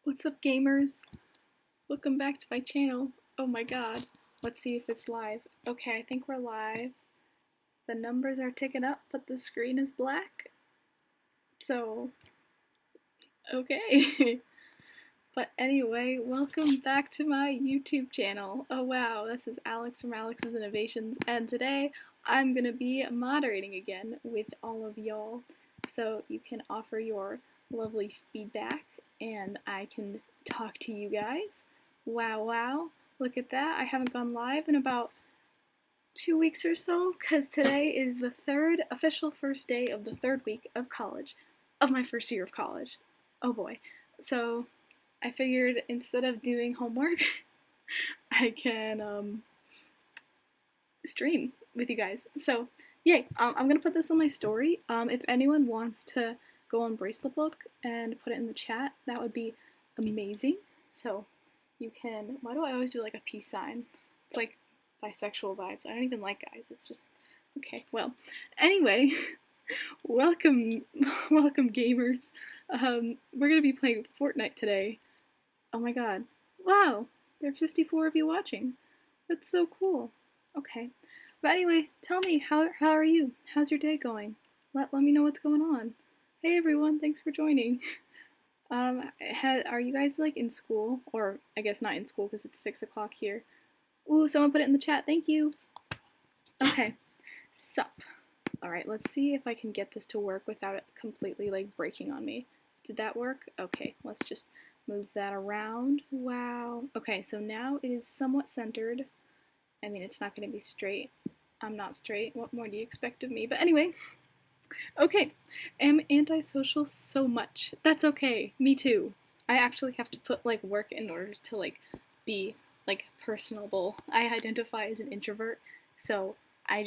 What's up, gamers? Welcome back to my channel. Oh my god. Let's see if it's live. Okay, I think we're live. The numbers are ticking up, but the screen is black. So, okay. But anyway, welcome back to my YouTube channel. Oh wow, this is Alex from Alex's Innovations, and today I'm gonna be moderating again with all of y'all. So you can offer your lovely feedback and I can talk to you guys. Wow, wow, look at that. I haven't gone live in about 2 weeks or so, because today is the official first day of the third week of college, of my first year of college. Oh boy. So I figured instead of doing homework, I can stream with you guys. So yay! I'm gonna put this on my story. If anyone wants to go on BraceletBook and put it in the chat, that would be amazing. So you can. Why do I always do like a peace sign? It's like bisexual vibes. I don't even like guys. It's just okay. Well, anyway, welcome, welcome gamers. We're gonna be playing Fortnite today. Oh my god! Wow, there are 54 of you watching. That's so cool. Okay. But anyway, tell me, how are you? How's your day going? Let me know what's going on. Hey everyone, thanks for joining. Are you guys like in school? Or I guess not in school because it's 6 o'clock here. Ooh, someone put it in the chat, thank you. Okay, sup. Alright, let's see if I can get this to work without it completely like breaking on me. Did that work? Okay, let's just move that around. Wow. Okay, so now it is somewhat centered. I mean, it's not going to be straight. I'm not straight. What more do you expect of me? But anyway, okay. Am antisocial so much. That's okay. Me too. I actually have to put like work in order to like be like personable. I identify as an introvert, so I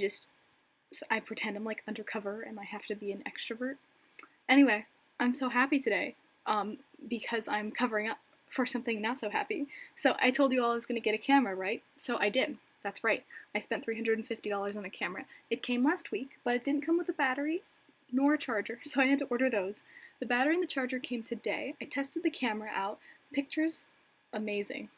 pretend I'm like undercover and I have to be an extrovert. Anyway, I'm so happy today because I'm covering up for something not so happy. So I told you all I was going to get a camera, right? So I did. That's right. I spent $350 on a camera. It came last week, but it didn't come with a battery nor a charger, so I had to order those. The battery and the charger came today. I tested the camera out. Pictures, amazing.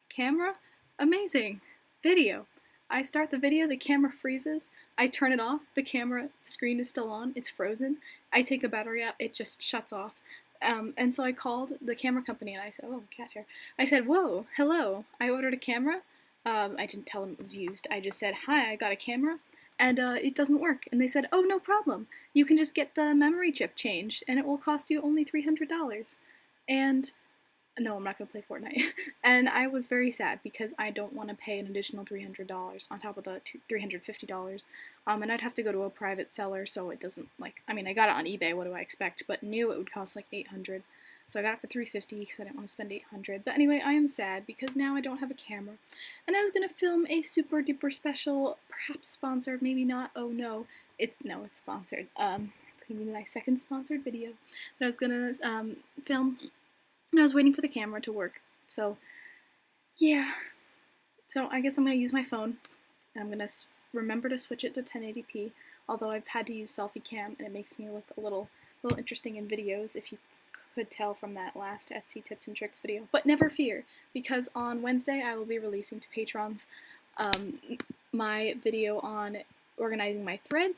Camera, amazing. Video. I start the video, the camera freezes. I turn it off, the camera screen is still on, it's frozen. I take the battery out, it just shuts off. And so I called the camera company and I said, oh, cat hair. I said, whoa, hello, I ordered a camera. I didn't tell them it was used. I just said, hi, I got a camera, and it doesn't work. And they said, oh, no problem. You can just get the memory chip changed, and it will cost you only $300. And no, I'm not going to play Fortnite. And I was very sad because I don't want to pay an additional $300 on top of the $350. And I'd have to go to a private seller, so it doesn't, like, I mean, I got it on eBay, what do I expect? But new it would cost like $800. So I got it for $350 because I didn't want to spend $800. But anyway, I am sad because now I don't have a camera. And I was going to film a super duper special, perhaps sponsored, maybe not, oh no. It's sponsored. It's going to be my second sponsored video that I was going to film. And I was waiting for the camera to work. So, yeah. So I guess I'm going to use my phone. And I'm going to remember to switch it to 1080p. Although I've had to use selfie cam and it makes me look a little interesting in videos, if you could tell from that last Etsy tips and tricks video. But never fear, because on Wednesday I will be releasing to patrons my video on organizing my thread,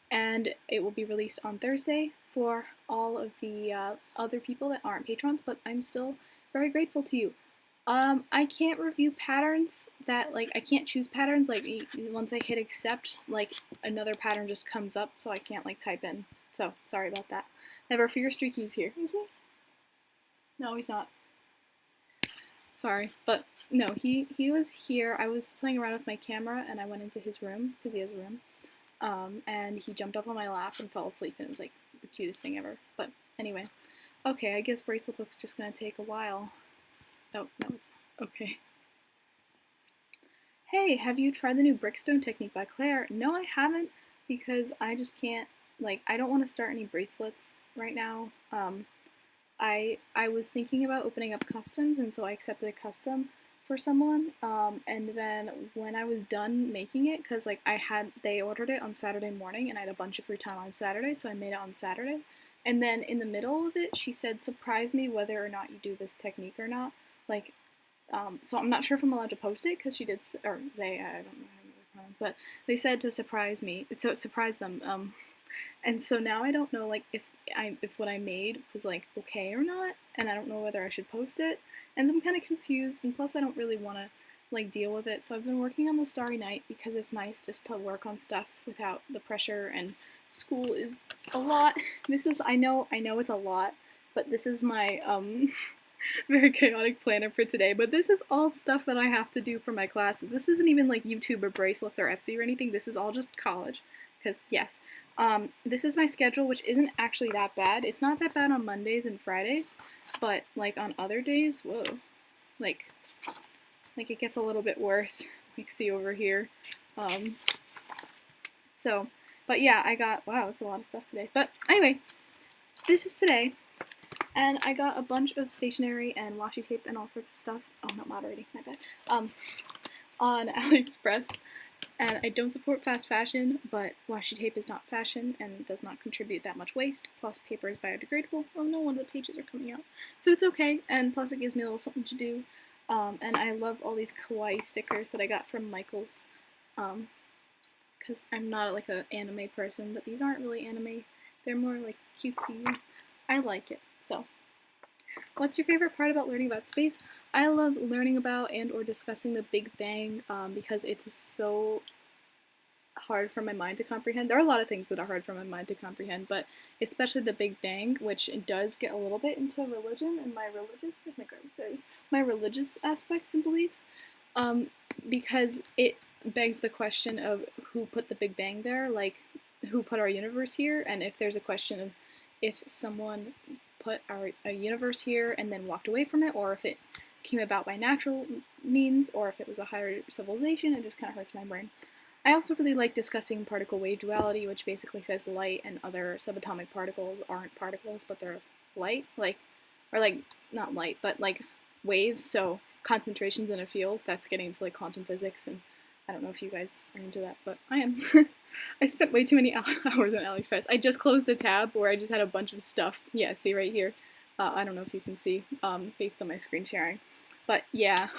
and it will be released on Thursday for all of the other people that aren't patrons, but I'm still very grateful to you. I can't review patterns that, like, I can't choose patterns, like, once I hit accept, like, another pattern just comes up, so I can't, like, type in. So, sorry about that. Never fear, Streaky's here. Is he? No, he's not. Sorry, but no, he was here. I was playing around with my camera, and I went into his room, because he has a room, and he jumped up on my lap and fell asleep, and it was, like, the cutest thing ever. But, anyway. Okay, I guess BraceletBook's just gonna take a while. Oh, no, it's not. Okay. Hey, have you tried the new Brickstone technique by Claire? No, I haven't, because I just can't, like, I don't want to start any bracelets right now. I was thinking about opening up customs, and so I accepted a custom for someone, and then when I was done making it, because, like, they ordered it on Saturday morning, and I had a bunch of free time on Saturday, so I made it on Saturday, And then in the middle of it, she said, surprise me whether or not you do this technique or not. Like, so I'm not sure if I'm allowed to post it because she did, or they, I don't know how to pronouns, but they said to surprise me, to surprise them. And so now I don't know, like, if what I made was, like, okay or not, and I don't know whether I should post it, and so I'm kind of confused, and plus I don't really want to, like, deal with it, so I've been working on the Starry Night because it's nice just to work on stuff without the pressure, and school is a lot. This is, I know it's a lot, but this is my, very chaotic planner for today, but this is all stuff that I have to do for my classes. This isn't even, like, YouTube or bracelets or Etsy or anything, this is all just college, because, yes. This is my schedule, which isn't actually that bad. It's not that bad on Mondays and Fridays, but, like, on other days, whoa. Like it gets a little bit worse. Like, see over here. So, but yeah, I got, wow, it's a lot of stuff today. But anyway, this is today, and I got a bunch of stationery and washi tape and all sorts of stuff. Oh, not moderating, my bad. On AliExpress. And I don't support fast fashion, but washi tape is not fashion and does not contribute that much waste, plus paper is biodegradable. Oh no, one of the pages are coming out. So it's okay, and plus it gives me a little something to do. And I love all these kawaii stickers that I got from Michaels, because I'm not, like, an anime person, but these aren't really anime. They're more, like, cutesy. I like it, so. What's your favorite part about learning about space? I love learning about and or discussing the Big Bang because it's so hard for my mind to comprehend. There are a lot of things that are hard for my mind to comprehend, but especially the Big Bang, which does get a little bit into religion and my religious aspects and beliefs, because it begs the question of who put the Big Bang there, like who put our universe here, and if there's a question of if someone put a universe here and then walked away from it, or if it came about by natural means, or if it was a higher civilization. It just kind of hurts my brain. I also really like discussing particle wave duality, which basically says light and other subatomic particles aren't particles, but they're light, not light, but like waves, so concentrations in a field. That's getting into, like, quantum physics, and I don't know if you guys are into that, but I am. I spent way too many hours on AliExpress. I just closed a tab where I just had a bunch of stuff. Yeah, see right here. I don't know if you can see based on my screen sharing. But yeah,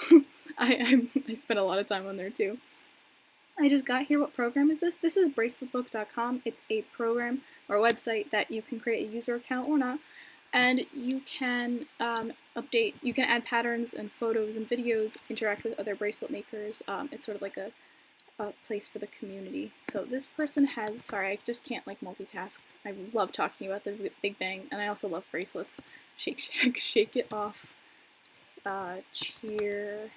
I spent a lot of time on there too. I just got here. What program is this? This is BraceletBook.com. It's a program or a website that you can create a user account or not, and you can you can add patterns and photos and videos, interact with other bracelet makers. It's sort of like a place for the community. So this person has, sorry, I just can't, like, multitask. I love talking about the Big Bang, and I also love bracelets. Shake Shack, Shake It Off, Cheerleader.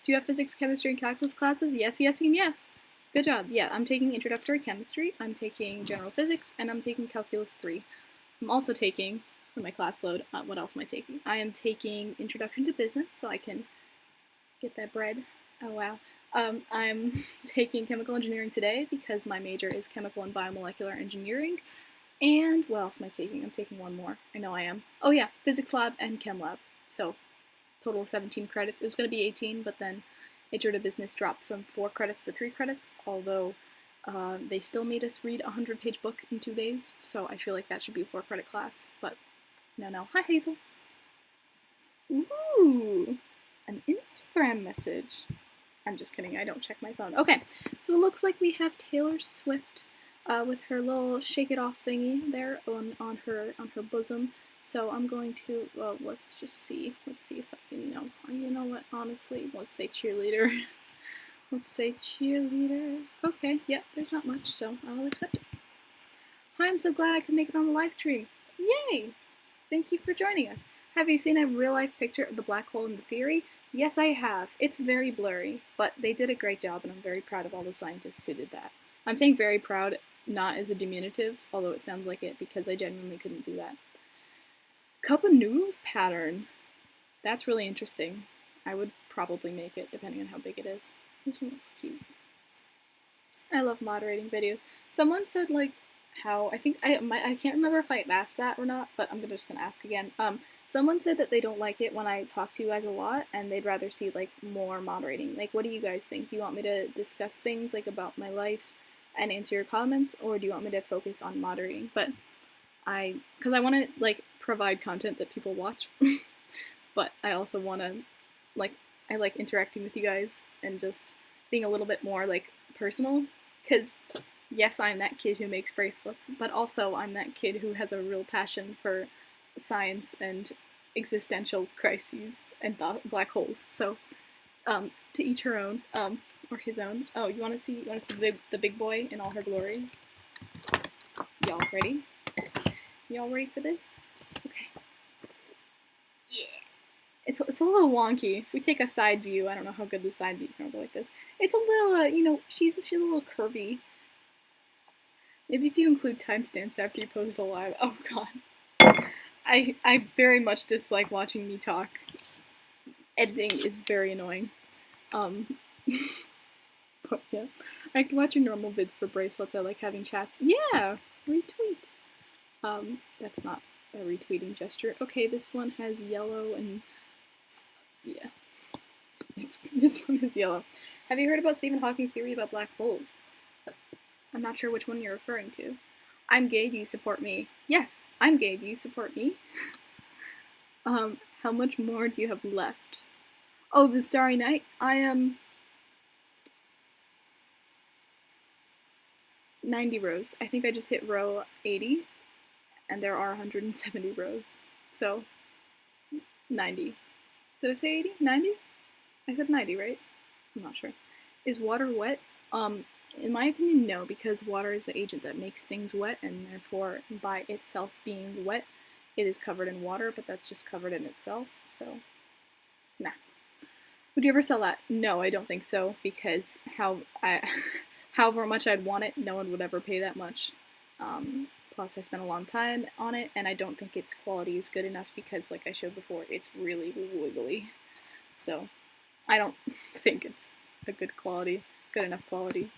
Do you have physics, chemistry, and calculus classes? Yes, yes, and yes. Good job. Yeah, I'm taking introductory chemistry, I'm taking general physics, and I'm taking calculus 3. I'm also taking, for my class load, what else am I taking? I am taking introduction to business, so I can get that bread. Oh wow. I'm taking chemical engineering today because my major is chemical and biomolecular engineering. And what else am I taking? I'm taking one more. I know I am. Oh yeah, physics lab and chem lab. So total of 17 credits. It was going to be 18, but then intro to business dropped from 4 credits to 3 credits, although they still made us read a 100-page book in 2 days, so I feel like that should be a 4-credit class, but no. Hi, Hazel. Ooh, an Instagram message. I'm just kidding, I don't check my phone. Okay, so it looks like we have Taylor Swift with her little shake it off thingy there on her bosom. So I'm going to, well, let's just see. Let's see if I can, you know what, honestly, let's say cheerleader. Let's say cheerleader. Okay, yeah, there's not much, so I'll accept it. Hi, I'm so glad I could make it on the live stream. Yay! Thank you for joining us. Have you seen a real-life picture of the black hole in the theory? Yes, I have. It's very blurry, but they did a great job, and I'm very proud of all the scientists who did that. I'm saying very proud, not as a diminutive, although it sounds like it, because I genuinely couldn't do that. Cup of noodles pattern. That's really interesting. I would probably make it, depending on how big it is. This one looks cute. I love moderating videos. Someone said, like, how, I think, I can't remember if I asked that or not, but I'm just gonna ask again. Someone said that they don't like it when I talk to you guys a lot, and they'd rather see, like, more moderating. Like, what do you guys think? Do you want me to discuss things, like, about my life and answer your comments, or do you want me to focus on moderating? But because I want to like provide content that people watch, but I also want to like I like interacting with you guys and just being a little bit more like personal, because yes, I'm that kid who makes bracelets, but also I'm that kid who has a real passion for science and existential crises and black holes. So to each her own, or his own. Oh, you want to see the big boy in all her glory? Y'all ready? Y'all ready for this? Okay. Yeah. It's a little wonky. If we take a side view, I don't know how good the side view can go like this. It's a little, you know, she's a little curvy. Maybe if you include timestamps after you post the live. Oh god. I very much dislike watching me talk. Editing is very annoying. But yeah. I can watch your normal vids for bracelets. I like having chats. Yeah! Retweet. That's not a retweeting gesture. Okay, this one has yellow and yeah. This one is yellow. Have you heard about Stephen Hawking's theory about black holes? I'm not sure which one you're referring to. I'm gay, do you support me? Yes, I'm gay, do you support me? How much more do you have left? Oh, the Starry Night? I am 90 rows. I think I just hit row 80, and there are 170 rows. So, 90. Did I say 80? 90? I said 90, right? I'm not sure. Is water wet? In my opinion, no, because water is the agent that makes things wet, and therefore, by itself being wet, it is covered in water, but that's just covered in itself, so, nah. Would you ever sell that? No, I don't think so, because however much I'd want it, no one would ever pay that much. Plus, I spent a long time on it, and I don't think its quality is good enough because, like I showed before, it's really wiggly. So, I don't think it's a good enough quality.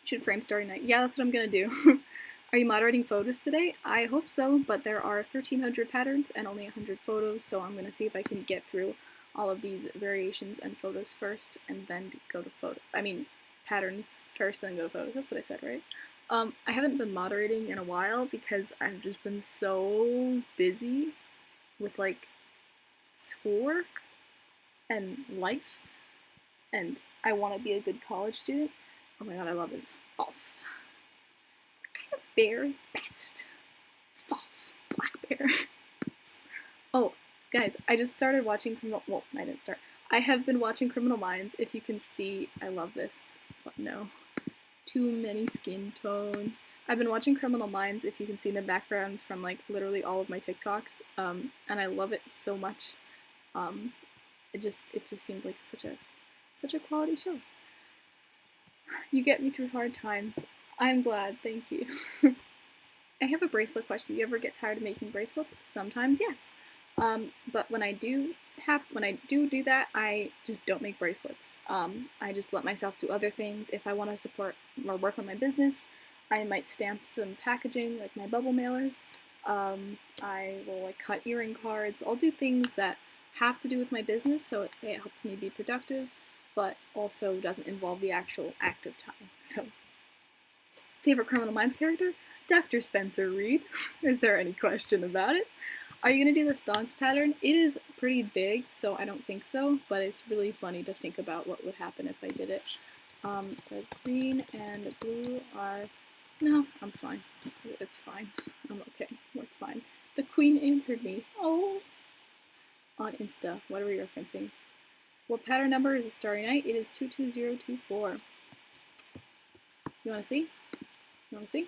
Should frame Starry Night. Yeah, that's what I'm gonna do. Are you moderating photos today? I hope so, but there are 1,300 patterns and only 100 photos, so I'm gonna see if I can get through all of these variations and photos first, and then go to patterns first and then go to photos. That's what I said, right? I haven't been moderating in a while because I've just been so busy with, like, schoolwork and life, and I want to be a good college student. Oh my god, I love this. False. What kind of bear is best? False. Black bear. Oh, guys, I just started watching well, I didn't start. I have been watching Criminal Minds. If you can see, I love this. But no. Too many skin tones. I've been watching Criminal Minds, if you can see in the background, from, like, literally all of my TikToks. And I love it so much. It just seems like such a quality show. You get me through hard times. I'm glad, thank you. I have a bracelet question. Do you ever get tired of making bracelets? Sometimes, yes. But when I do that, I just don't make bracelets. I just let myself do other things. If I want to support or work on my business, I might stamp some packaging, like my bubble mailers. I will, like, cut earring cards. I'll do things that have to do with my business, so it helps me be productive, but also doesn't involve the actual act of time. So, favorite Criminal Minds character? Dr. Spencer Reed. Is there any question about it? Are you going to do the stonks pattern? It is pretty big, so I don't think so, but it's really funny to think about what would happen if I did it. The green and the blue are... No, I'm fine. It's fine. I'm okay. It's fine. The queen answered me. Oh! On Insta. What are we referencing? What pattern number is a Starry Night? It is 22024. You want to see? You want to see?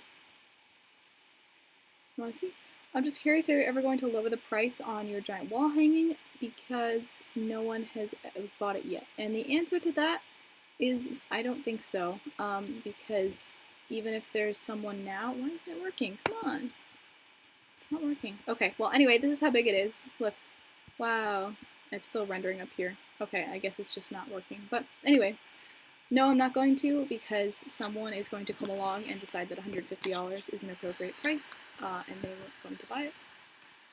You want to see? I'm just curious, are you ever going to lower the price on your giant wall hanging? Because no one has bought it yet. And the answer to that is I don't think so. Because even if there's someone now... Why isn't it working? Come on. It's not working. Okay, well, anyway, this is how big it is. Look. Wow. It's still rendering up here. Okay, I guess it's just not working. But anyway, no, I'm not going to, because someone is going to come along and decide that $150 is an appropriate price, and they weren't going to buy it.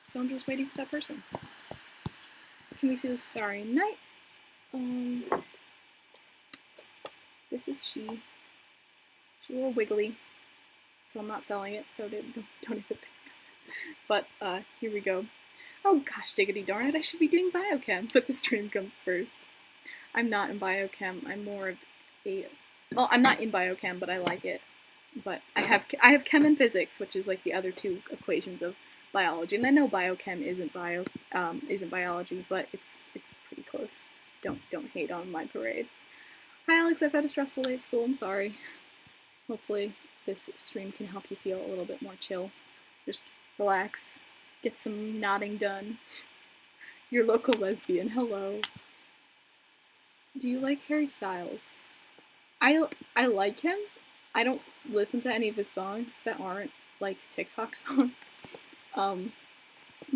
So I'm just waiting for that person. Can we see the Starry Night? This is she. She's a little wiggly, so I'm not selling it, so don't even think about it. But here we go. Oh gosh, diggity darn it, I should be doing biochem, but the stream comes first. I'm not in biochem, I'm more of a... Well, I'm not in biochem, but I like it. But I have chem and physics, which is like the other two equations of biology. And I know biochem isn't biology, but it's pretty close. Don't hate on my parade. Hi Alex, I've had a stressful day at school, I'm sorry. Hopefully this stream can help you feel a little bit more chill. Just relax, get some nodding done. Your local lesbian, hello. Do you like Harry Styles? I like him. I don't listen to any of his songs that aren't like TikTok songs. I'm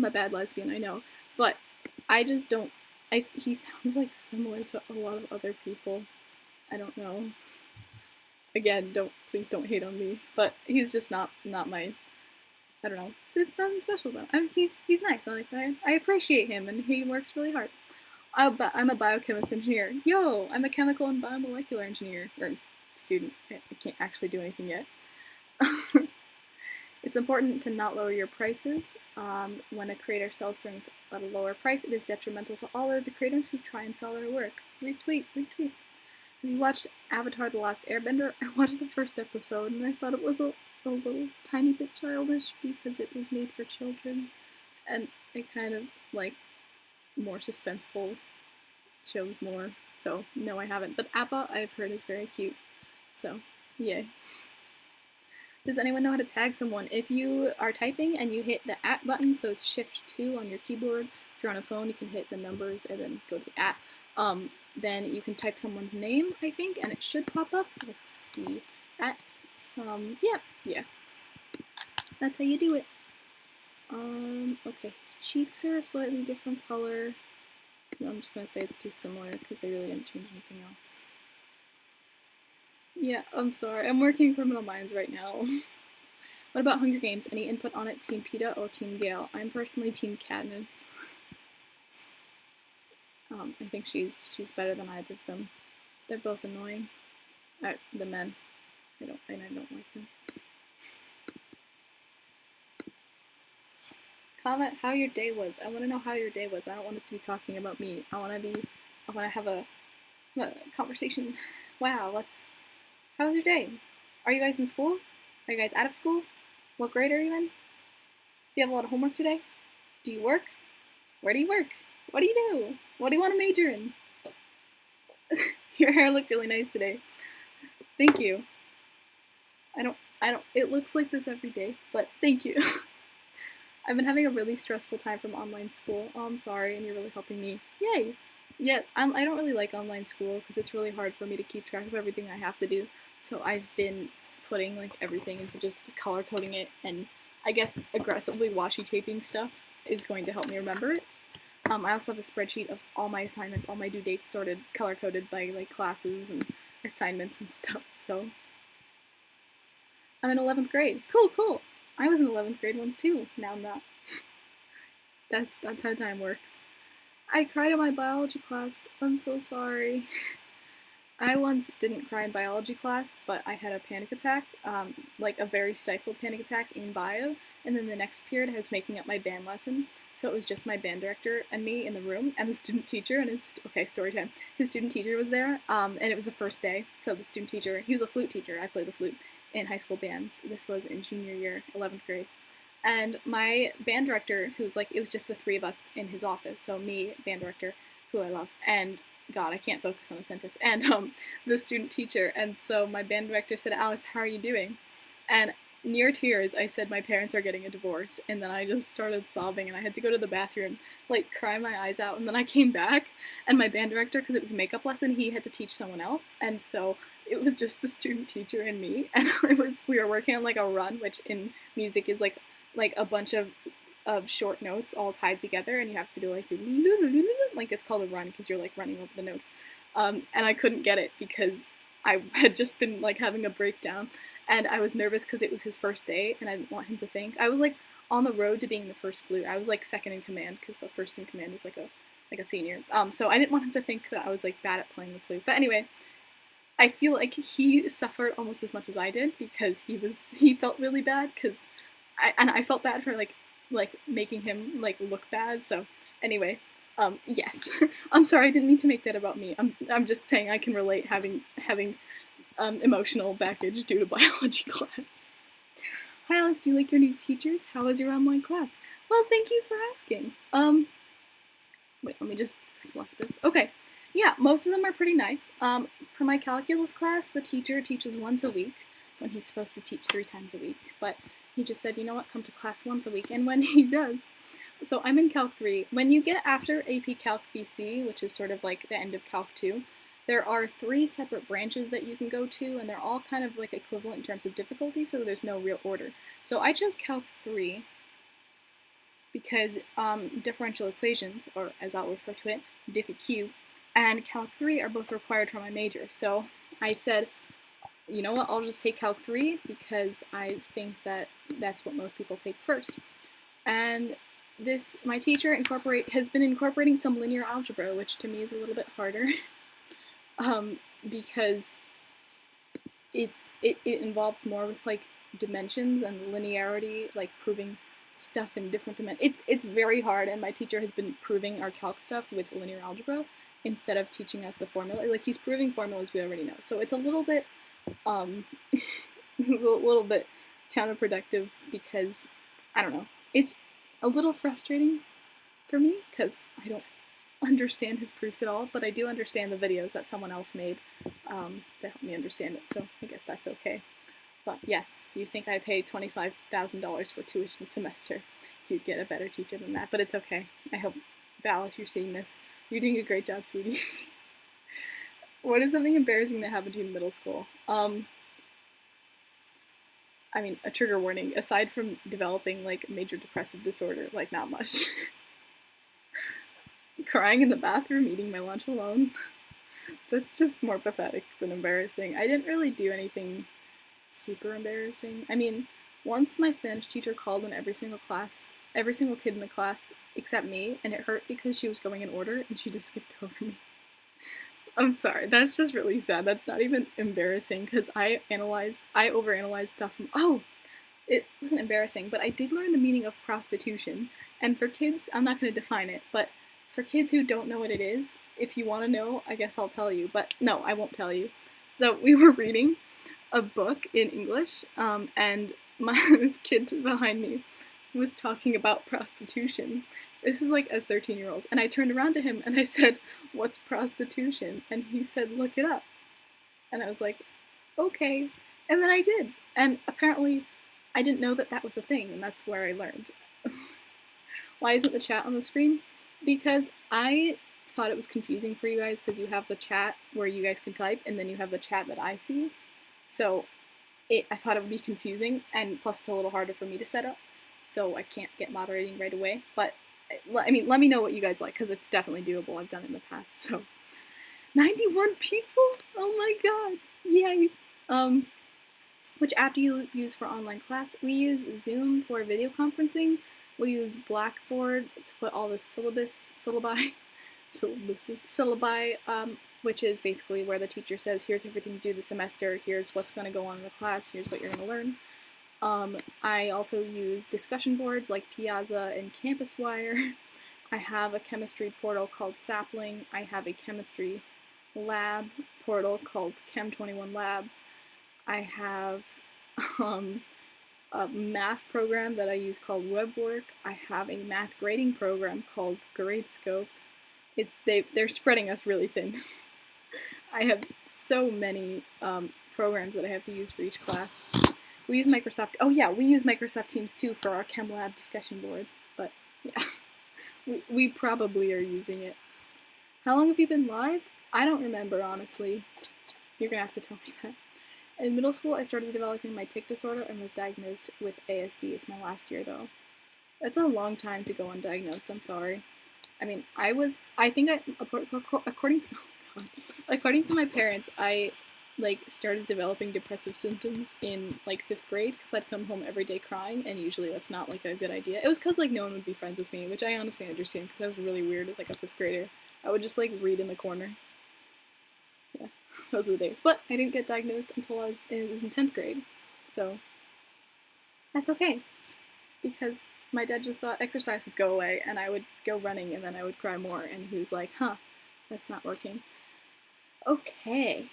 a bad lesbian, I know. But I just don't... he sounds like similar to a lot of other people. I don't know. Again, please don't hate on me. But he's just not my... I don't know. Just nothing special about him. He's nice. I appreciate him, and he works really hard. I'm a biochemist engineer. Yo, I'm a chemical and biomolecular engineer. Or student. I can't actually do anything yet. It's important to not lower your prices. When a creator sells things at a lower price, it is detrimental to all of the creators who try and sell their work. Retweet, retweet. Have you watched Avatar: The Last Airbender? I watched the first episode and I thought it was a little tiny bit childish because it was made for children. And it kind of, like, more suspenseful shows more. So, no, I haven't. But Appa, I've heard, is very cute. So, yay. Does anyone know how to tag someone? If you are typing and you hit the @ button, so it's Shift 2 on your keyboard. If you're on a phone, you can hit the numbers and then go to @ then you can type someone's name, I think, and it should pop up. Let's see. Yeah. That's how you do it. Okay, his cheeks are a slightly different color. I'm just gonna say it's too similar because they really didn't change anything else. Yeah, I'm sorry. I'm working Criminal Minds right now. What about Hunger Games? Any input on it? Team PETA or Team Gale? I'm personally Team Katniss. I think she's better than either of them. They're both annoying. The men. I don't like them. Comment how your day was. I want to know how your day was. I don't want it to be talking about me. I want to have a conversation. Wow, how was your day? Are you guys in school? Are you guys out of school? What grade are you in? Do you have a lot of homework today? Do you work? Where do you work? What do you do? What do you want to major in? Your hair looks really nice today. Thank you. It looks like this every day, but thank you. I've been having a really stressful time from online school. Oh, I'm sorry, and you're really helping me. Yay! Yeah, I don't really like online school because it's really hard for me to keep track of everything I have to do. So I've been putting like everything into just color coding it, and I guess aggressively washi taping stuff is going to help me remember it. I also have a spreadsheet of all my assignments, all my due dates sorted, color coded by like classes and assignments and stuff. So I'm in 11th grade. Cool. I was in 11th grade once too. Now I'm not. That's how time works. I cried in my biology class. I'm so sorry. I once didn't cry in biology class, but I had a panic attack, like a very stifled panic attack in bio, and then the next period I was making up my band lesson, so it was just my band director and me in the room, and the student teacher and okay, story time. His student teacher was there, and it was the first day, so the student teacher, he was a flute teacher, I played the flute in high school band. This was in junior year, 11th grade. And my band director, who was like, it was just the three of us in his office, so me, band director, who I love, and God, I can't focus on a sentence, and the student teacher, and so my band director said, Alex, how are you doing? And near tears, I said my parents are getting a divorce, and then I just started sobbing, and I had to go to the bathroom, like, cry my eyes out, and then I came back, and my band director, because it was a makeup lesson, he had to teach someone else, and so it was just the student teacher and me, and we were working on, like, a run, which in music is, like a bunch of short notes all tied together, and you have to do like it's called a run because you're like running over the notes, and I couldn't get it because I had just been like having a breakdown, and I was nervous because it was his first day and I didn't want him to think I was like on the road to being the first flute. I was like second in command because the first in command was like a senior, so I didn't want him to think that I was like bad at playing the flute. But anyway, I feel like he suffered almost as much as I did because he felt really bad because I felt bad for like making him like look bad. So anyway, yes, I'm sorry, I didn't mean to make that about me. I'm just saying I can relate having emotional baggage due to biology class. Hi Alex, do you like your new teachers? How was your online class? Well, thank you for asking. Wait, let me just select this. Okay, yeah, most of them are pretty nice. For my calculus class, the teacher teaches once a week when he's supposed to teach 3 times a week, but he just said, you know what, come to class once a week, and when he does. So I'm in Calc 3. When you get after AP Calc BC, which is sort of like the end of Calc 2, there are 3 separate branches that you can go to, and they're all kind of like equivalent in terms of difficulty, so there's no real order. So I chose Calc 3 because differential equations, or as I'll refer to it, Diff-EQ, and Calc 3 are both required for my major. So I said, you know what, I'll just take Calc 3 because I think that that's what most people take first. And my teacher has been incorporating some linear algebra, which to me is a little bit harder, because it involves more with like dimensions and linearity, like proving stuff in different dimensions. It's very hard, and my teacher has been proving our calc stuff with linear algebra instead of teaching us the formula. Like, he's proving formulas we already know. So it's a little bit a little bit counterproductive because, I don't know, it's a little frustrating for me because I don't understand his proofs at all, but I do understand the videos that someone else made that helped me understand it, so I guess that's okay. But yes, you think I pay $25,000 for tuition a semester, you'd get a better teacher than that, but it's okay. I hope, Val, if you're seeing this, you're doing a great job, sweetie. What is something embarrassing that happened to you in middle school? I mean, a trigger warning, aside from developing, like, major depressive disorder, like, not much. Crying in the bathroom, eating my lunch alone. That's just more pathetic than embarrassing. I didn't really do anything super embarrassing. I mean, once my Spanish teacher called in every single kid in the class except me, and it hurt because she was going in order, and she just skipped over me. I'm sorry, that's just really sad. That's not even embarrassing, because I overanalyzed stuff from, it wasn't embarrassing, but I did learn the meaning of prostitution, and for kids, I'm not going to define it, but for kids who don't know what it is, if you want to know, I guess I'll tell you, but no, I won't tell you. So we were reading a book in English, and this kid behind me was talking about prostitution. This is like as 13-year-olds, and I turned around to him and I said, "What's prostitution?" And he said, "Look it up." And I was like, okay. And then I did. And apparently I didn't know that that was a thing, and that's where I learned. Why isn't the chat on the screen? Because I thought it was confusing for you guys because you have the chat where you guys can type, and then you have the chat that I see. So I thought it would be confusing, and plus it's a little harder for me to set up, so I can't get moderating right away. But I mean, let me know what you guys like, because it's definitely doable. I've done it in the past. So 91 people? Oh my god! Yay! Which app do you use for online class? We use Zoom for video conferencing. We use Blackboard to put all the syllabi, which is basically where the teacher says, here's everything to do this semester, here's what's going to go on in the class, here's what you're going to learn. I also use discussion boards like Piazza and CampusWire. I have a chemistry portal called Sapling. I have a chemistry lab portal called Chem21 Labs. I have a math program that I use called WebWork. I have a math grading program called GradeScope. They're spreading us really thin. I have so many programs that I have to use for each class. We use Microsoft. Oh yeah, we use Microsoft Teams too for our Chem Lab discussion board. But yeah, we probably are using it. How long have you been live? I don't remember, honestly. You're gonna have to tell me that. In middle school, I started developing my tic disorder and was diagnosed with ASD. It's my last year though. It's a long time to go undiagnosed. I'm sorry. I mean, according to my parents, I started developing depressive symptoms in 5th grade because I'd come home every day crying, and usually that's not a good idea. It was because no one would be friends with me, which I honestly understand because I was really weird as a 5th grader. I would just read in the corner. Yeah. those are the days. But I didn't get diagnosed until I was in 10th grade, so that's okay, because my dad just thought exercise would go away, and I would go running, and then I would cry more, and he was like, huh, that's not working. Okay,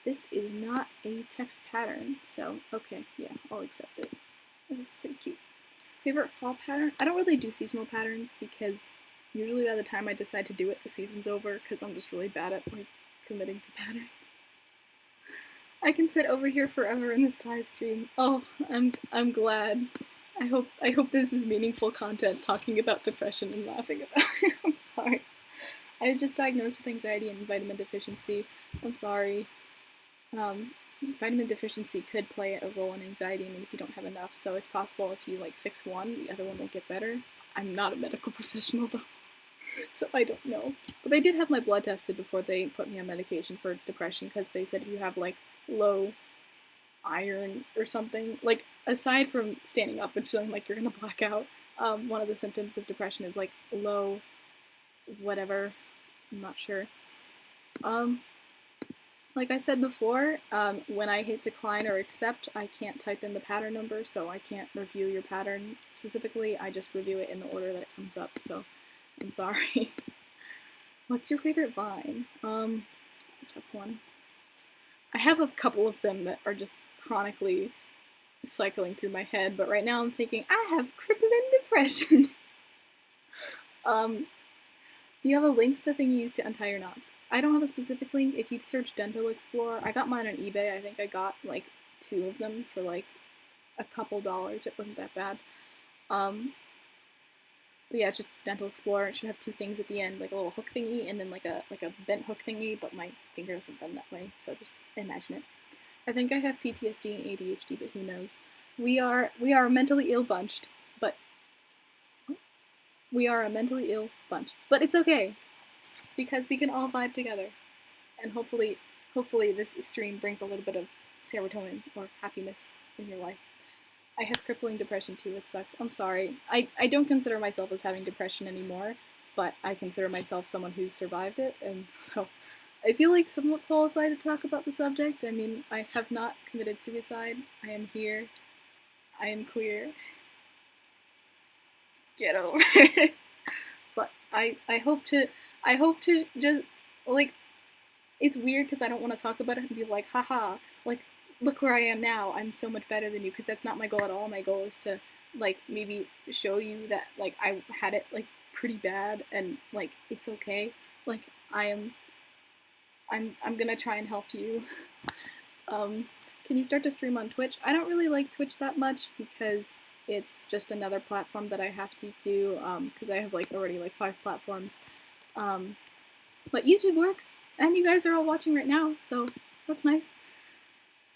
this is not a text pattern, so okay, yeah, I'll accept it. This is pretty cute. Favorite fall pattern? I don't really do seasonal patterns because usually by the time I decide to do it, the season's over because I'm just really bad at like committing to patterns. I can sit over here forever in this live stream. Oh, I'm glad. I hope this is meaningful content talking about depression and laughing about it. I'm sorry. I was just diagnosed with anxiety and vitamin deficiency. I'm sorry. Vitamin deficiency could play a role in anxiety. I mean, if you don't have enough, so it's possible if you like fix one, the other one will get better. I'm not a medical professional though, so I don't know. But they did have my blood tested before they put me on medication for depression because they said if you have like low iron or something, like aside from standing up and feeling like you're gonna black out, one of the symptoms of depression is like low whatever. I'm not sure. Like I said before, when I hit decline or accept, I can't type in the pattern number, so I can't review your pattern specifically. I just review it in the order that it comes up, so I'm sorry. What's your favorite vine? It's a tough one. I have a couple of them that are just chronically cycling through my head, but right now I'm thinking, I have crippling depression. Do you have a link to the thing you use to untie your knots? I don't have a specific link. If you search Dental Explorer, I got mine on eBay. I think I got like 2 of them for like a couple dollars. It wasn't that bad. But yeah, it's just Dental Explorer. It should have 2 things at the end, like a little hook thingy and then like a bent hook thingy, but my finger isn't done that way, so just imagine it. I think I have PTSD and ADHD, but who knows? We are a mentally ill bunch, but but it's okay, because we can all vibe together, and hopefully this stream brings a little bit of serotonin or happiness in your life. I have crippling depression too, it sucks. I'm sorry. I don't consider myself as having depression anymore, but I consider myself someone who's survived it, and so I feel like somewhat qualified to talk about the subject. I mean, I have not committed suicide. I am here. I am queer. Get over it. But I hope to just, like, it's weird because I don't want to talk about it and be like, haha, like, look where I am now, I'm so much better than you, because that's not my goal at all. My goal is to, like, maybe show you that, like, I had it, like, pretty bad, and, like, it's okay. Like, I'm gonna try and help you. Can you start to stream on Twitch? I don't really like Twitch that much because it's just another platform that I have to do, because I have, like, already, like, 5 platforms. But YouTube works, and you guys are all watching right now, so that's nice.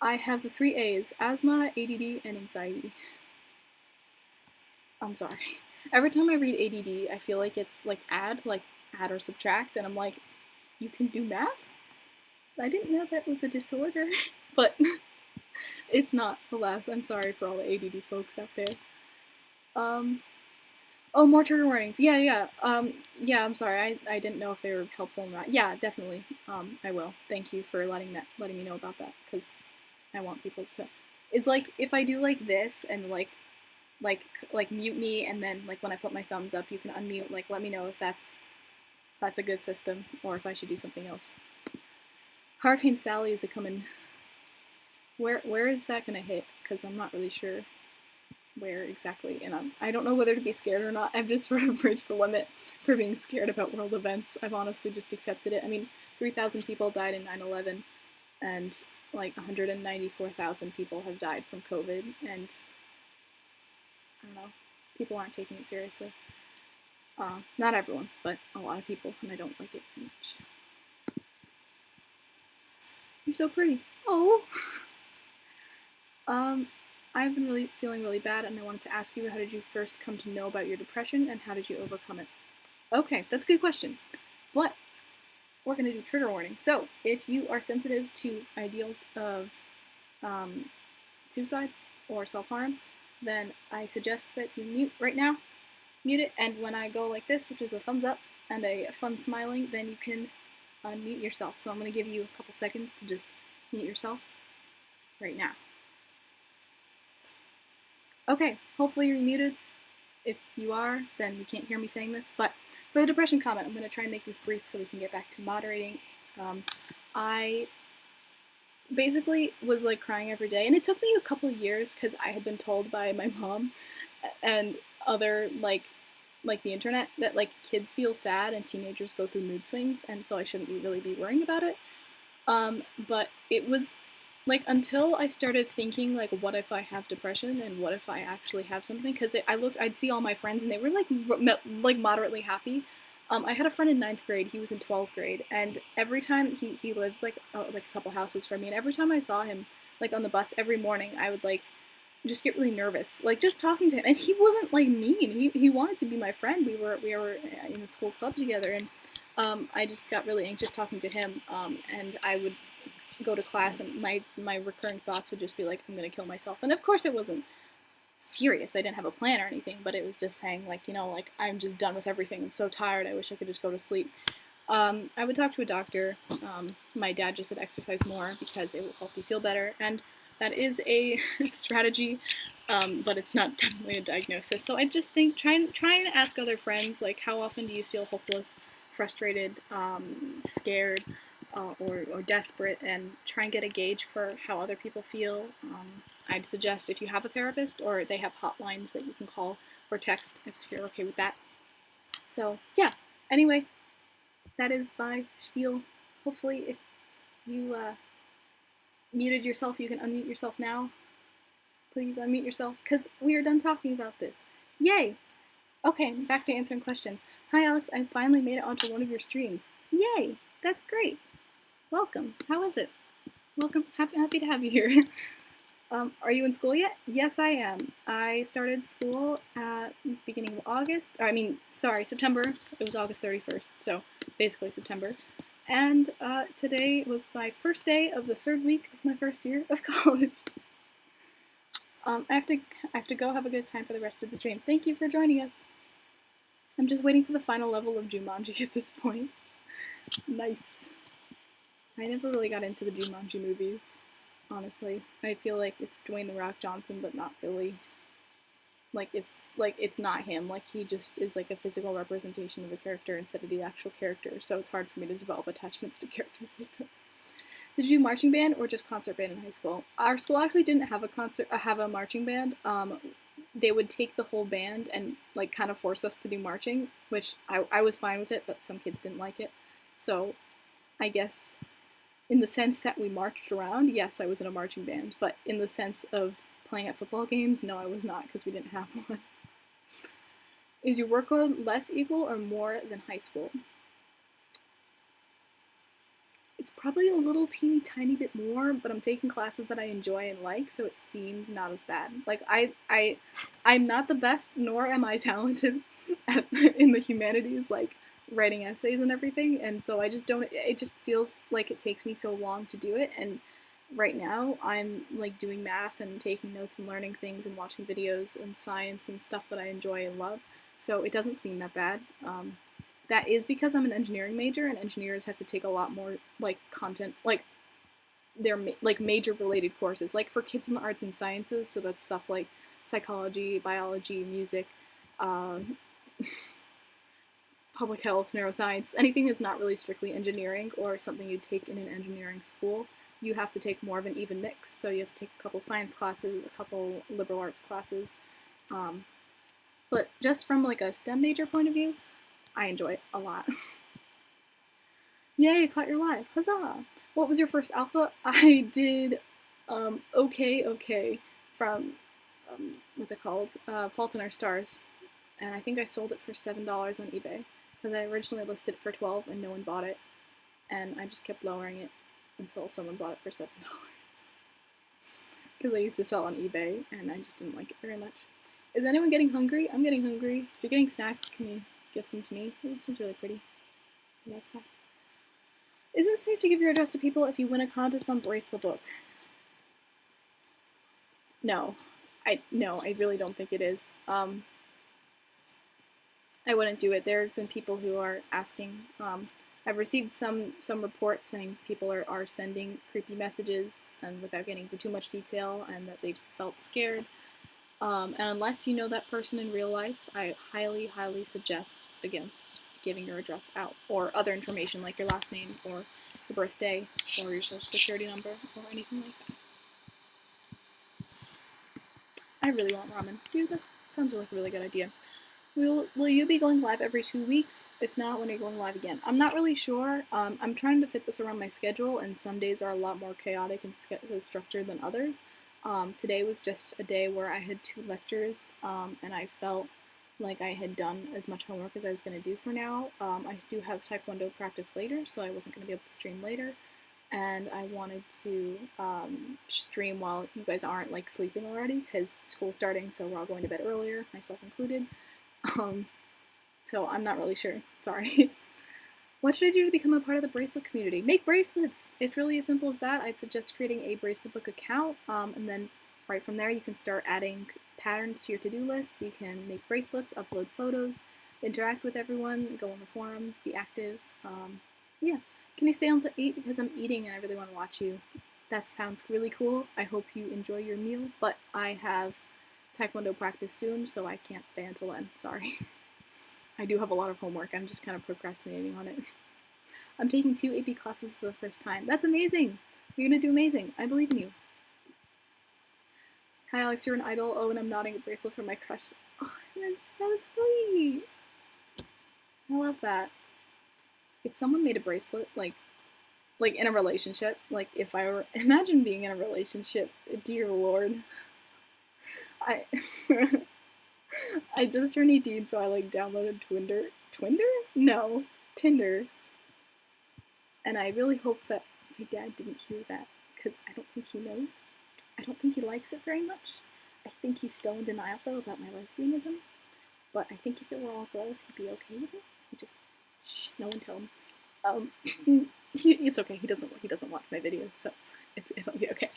I have the 3 A's: asthma, ADD, and anxiety. I'm sorry. Every time I read ADD, I feel like it's like add or subtract, and I'm like, you can do math? I didn't know that was a disorder, but it's not, alas. I'm sorry for all the ADD folks out there. Oh, more trigger warnings. Yeah, I'm sorry. I didn't know if they were helpful or not. Yeah, definitely. I will. Thank you for letting me know about that, because I want people to. It's like if I do like this and like mute me, and then like when I put my thumbs up, you can unmute. Like, let me know if that's a good system, or if I should do something else. Hurricane Sally is a coming. Where is that gonna hit? Because I'm not really sure where exactly, and I don't know whether to be scared or not. I've just sort of reached the limit for being scared about world events. I've honestly just accepted it. I mean, 3,000 people died in 9/11, and like 194,000 people have died from COVID, and I don't know, people aren't taking it seriously. Not everyone, but a lot of people, and I don't like it very much. You're so pretty. Oh. I've been feeling really bad, and I wanted to ask you, how did you first come to know about your depression, and how did you overcome it? Okay, that's a good question, but we're going to do trigger warning. So, if you are sensitive to ideals of suicide or self-harm, then I suggest that you mute right now. Mute it, and when I go like this, which is a thumbs up and a fun smiling, then you can unmute yourself. So I'm going to give you a couple seconds to just mute yourself right now. Okay, hopefully you're muted. If you are, then you can't hear me saying this. But for the depression comment, I'm going to try and make this brief so we can get back to moderating. I basically was like crying every day, and it took me a couple of years because I had been told by my mom and other like the internet that like kids feel sad and teenagers go through mood swings, and so I shouldn't really be worrying about it. But it was like until I started thinking like, what if I have depression and what if I actually have something? Because I'd see all my friends and they were like moderately happy. I had a friend in 9th grade. He was in 12th grade, and every time he lives like a couple houses from me, and every time I saw him like on the bus every morning, I would like just get really nervous, like just talking to him. And he wasn't like mean. He wanted to be my friend. We were in the school club together, and I just got really anxious talking to him. And I would go to class, and my recurring thoughts would just be like, I'm gonna kill myself. And of course, it wasn't serious. I didn't have a plan or anything, but it was just saying like, you know, like I'm just done with everything. I'm so tired. I wish I could just go to sleep. I would talk to a doctor. My dad just said exercise more because it will help you feel better, and that is a strategy, but it's not definitely a diagnosis. So I just think try and ask other friends, like, how often do you feel hopeless, frustrated, scared, or desperate, and try and get a gauge for how other people feel. I'd suggest if you have a therapist, or they have hotlines that you can call or text if you're okay with that. So yeah, anyway, that is my spiel. Hopefully if you muted yourself, you can unmute yourself now. Please unmute yourself, because we are done talking about this. Yay! Okay, back to answering questions. Hi Alex, I finally made it onto one of your streams. Yay! That's great. Welcome. How is it? Welcome. Happy to have you here. Are you in school yet? Yes, I am. I started school at the beginning of August. September. It was August 31st, so basically September. And today was my first day of the 3rd week of my first year of college. I have to go have a good time for the rest of the stream. Thank you for joining us. I'm just waiting for the final level of Jumanji at this point. Nice. I never really got into the Jumanji movies, honestly. I feel like it's Dwayne The Rock Johnson, but not really. It's not him. Like, he just is like a physical representation of a character instead of the actual character, so it's hard for me to develop attachments to characters like this. Did you do marching band or just concert band in high school? Our school actually didn't have a marching band. They would take the whole band and like kind of force us to do marching, which I was fine with it, but some kids didn't like it. So I guess in the sense that we marched around, yes, I was in a marching band, but in the sense of playing at football games, no, I was not, because we didn't have one. Is your workload less equal or more than high school? It's probably a little teeny tiny bit more, but I'm taking classes that I enjoy and like, so it seems not as bad. Like, I'm not the best, nor am I talented in the humanities, like writing essays and everything, and so I just don't, it just feels like it takes me so long to do it, and right now I'm like doing math and taking notes and learning things and watching videos and science and stuff that I enjoy and love, so it doesn't seem that bad. That is because I'm an engineering major, and engineers have to take a lot more like content, like they're like major related courses, like for kids in the arts and sciences, so that's stuff like psychology, biology, music, public health, neuroscience, anything that's not really strictly engineering or something you take in an engineering school. You have to take more of an even mix, so you have to take a couple science classes, a couple liberal arts classes, but just from like a STEM major point of view, I enjoy it a lot. Yay, caught your live. Huzzah! What was your first alpha? I did okay from, what's it called? Fault in Our Stars. And I think I sold it for $7 on eBay. Because I originally listed it for $12 and no one bought it. And I just kept lowering it until someone bought it for $7. Because I used to sell on eBay and I just didn't like it very much. Is anyone getting hungry? I'm getting hungry. If you're getting snacks, can you give some to me? This one's really pretty. Is it safe to give your address to people if you win a contest on BraceletBook? No. I really don't think it is. I wouldn't do it. There have been people who are asking I've received some reports saying people are sending creepy messages and without getting into too much detail, and that they felt scared. And unless you know that person in real life, I highly, highly suggest against giving your address out, or other information like your last name or your birthday or your social security number or anything like that. I really want ramen. Dude, that sounds like a really good idea. Will you be going live every 2 weeks? If not, when are you going live again? I'm not really sure. I'm trying to fit this around my schedule, and some days are a lot more chaotic and structured than others. Today was just a day where I had 2 lectures, and I felt like I had done as much homework as I was going to do for now. I do have Taekwondo practice later, so I wasn't going to be able to stream later. And I wanted to stream while you guys aren't like sleeping already, because school's starting, so we're all going to bed earlier, myself included. So I'm not really sure. Sorry. What should I do to become a part of the bracelet community? Make bracelets! It's really as simple as that. I'd suggest creating a BraceletBook account, and then right from there you can start adding patterns to your to-do list. You can make bracelets, upload photos, interact with everyone, go on the forums, be active. Yeah. Can you stay on to 8 because I'm eating and I really want to watch you? That sounds really cool. I hope you enjoy your meal, but I have Taekwondo practice soon, so I can't stay until then. Sorry. I do have a lot of homework. I'm just kind of procrastinating on it. I'm taking 2 AP classes for the first time. That's amazing! You're gonna do amazing. I believe in you. Hi Alex, you're an idol. Oh, and I'm nodding a bracelet for my crush. Oh, that's so sweet! I love that. If someone made a bracelet, like in a relationship, like if I were, imagine being in a relationship, dear lord. I I just turned 18, so I like downloaded Tinder, and I really hope that my dad didn't hear that, because I don't think he knows. I don't think he likes it very much. I think he's still in denial though about my lesbianism, but I think if it were all girls, he'd be okay with it. He just, shh, no one tell him. It's okay. He doesn't watch my videos, so it'll be okay.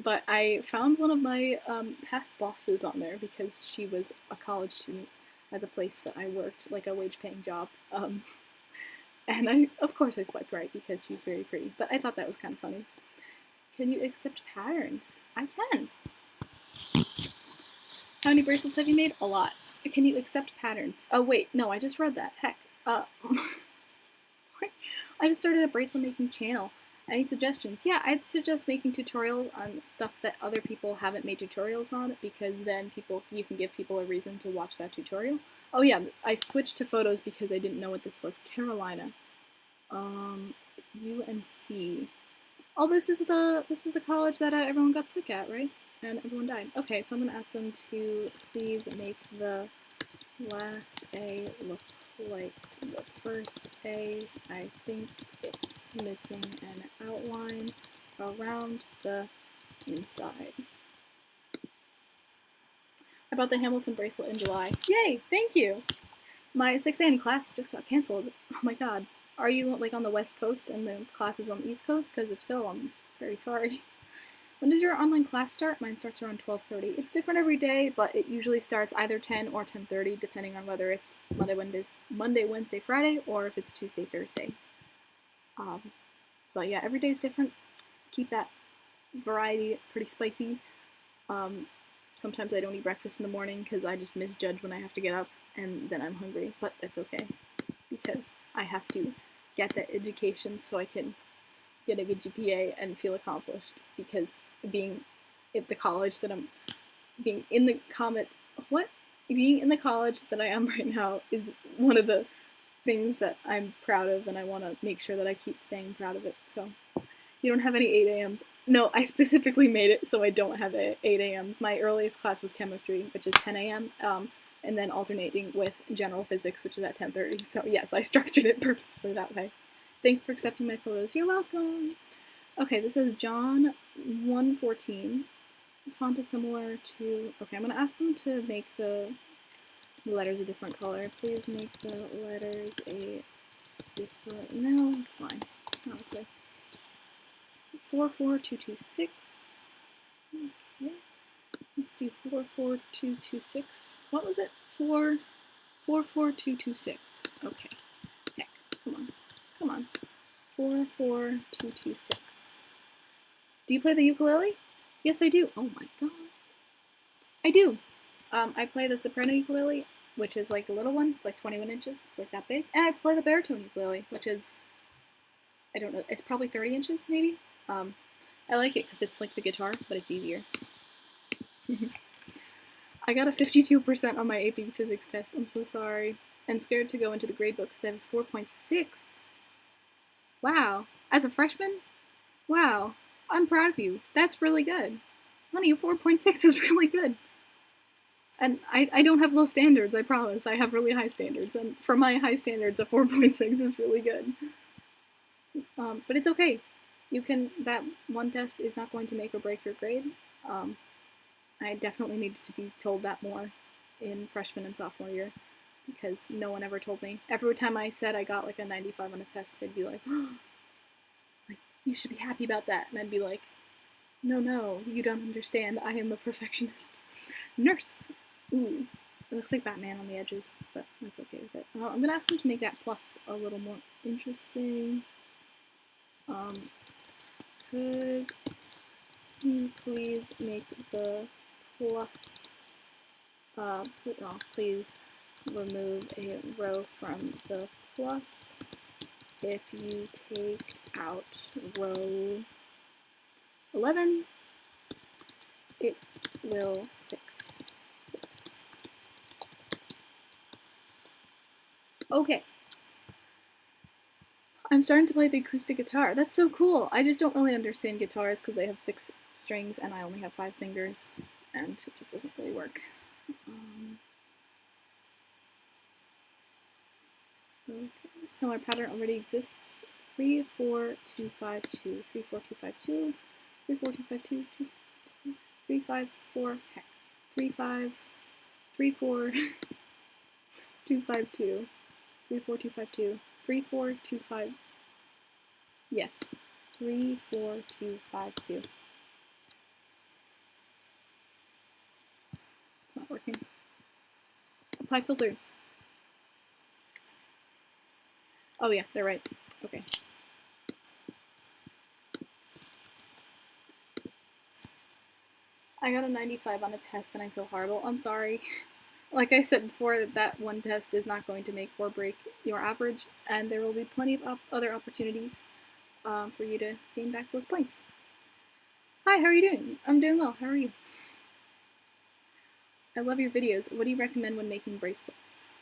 But I found one of my past bosses on there because she was a college student at the place that I worked, like a wage-paying job. And of course I swiped right because she's very pretty, but I thought that was kind of funny. Can you accept patterns? I can. How many bracelets have you made? A lot. Can you accept patterns? Oh wait, no, I just read that. Heck. I just started a bracelet making channel. Any suggestions? Yeah, I'd suggest making tutorials on stuff that other people haven't made tutorials on, because then you can give people a reason to watch that tutorial. Oh yeah, I switched to photos because I didn't know what this was. Carolina. UNC. Oh, this is the college that everyone got sick at, right? And everyone died. Okay, so I'm gonna ask them to please make the last A look like the first A. I think it's missing an outline around the inside. I bought the Hamilton bracelet in July. Yay! Thank you! My 6 a.m. class just got canceled. Oh my god. Are you like on the West Coast and the class is on the East Coast? Because if so, I'm very sorry. When does your online class start? Mine starts around 12:30. It's different every day, but it usually starts either 10 or 10:30, depending on whether it's Monday, Wednesday, Friday, or if it's Tuesday, Thursday. But yeah, every day is different. Keep that variety pretty spicy. Sometimes I don't eat breakfast in the morning because I just misjudge when I have to get up, and then I'm hungry, but that's okay, because I have to get that education so I can get a good GPA and feel accomplished, because being at the college that I'm being in the college that I am right now is one of the things that I'm proud of, and I want to make sure that I keep staying proud of it. So you don't have any 8 a.m.s? No, I specifically made it so I don't have 8 a.m.s. My earliest class was chemistry, which is 10 a.m., and then alternating with general physics, which is at 10:30. So yes, I structured it purposefully that way. Thanks for accepting my photos. You're welcome. Okay, this is John 114. The font is similar to... Okay, I'm going to ask them to make the letters a different color. Please make the letters a different... No, it's fine. Honestly. 44226. Yeah. Let's do 44226. What was it? 44226. Okay. Heck, come on. Come on. 44226. Do you play the ukulele? Yes, I do. Oh my god. I do. I play the soprano ukulele, which is like a little one. It's like 21 inches. It's like that big. And I play the baritone ukulele, which is, I don't know, it's probably 30 inches maybe. I like it because it's like the guitar, but it's easier. I got a 52% on my AP Physics test. I'm so sorry. And scared to go into the gradebook because I have a 4.6. Wow. As a freshman? Wow. I'm proud of you. That's really good. Honey, a 4.6 is really good. And I don't have low standards, I promise. I have really high standards. And for my high standards, a 4.6 is really good. But it's okay. That one test is not going to make or break your grade. I definitely needed to be told that more in freshman and sophomore year, because no one ever told me. Every time I said I got like a 95 on a test, they'd be like, oh, like, you should be happy about that. And I'd be like, no, you don't understand. I am a perfectionist. Nurse. Ooh, it looks like Batman on the edges, but that's okay with it. I'm gonna ask them to make that plus a little more interesting. Could you please make the plus, please remove a row from the plus. If you take out row 11, it will fix this. Okay. I'm starting to play the acoustic guitar. That's so cool. I just don't really understand guitars because they have 6 strings and I only have 5 fingers, and it just doesn't really work. Okay, so my pattern already exists. 3, 4, 2, 5, 2, 3, 4, 2, 5, 2, 3, 4, 2, 5, 2, 3, 5, 4, heck, 3, 5, 3, 4, 2, 5, 2, 3, 4, 2, 5, 2, 3, 4, 2, 5, yes, 3, 4, 2, 5, 2. It's not working. Apply filters. Oh yeah, they're right. Okay. I got a 95 on a test and I feel horrible. I'm sorry. Like I said before, that one test is not going to make or break your average, and there will be plenty of other opportunities for you to gain back those points. Hi, how are you doing? I'm doing well. How are you? I love your videos. What do you recommend when making bracelets?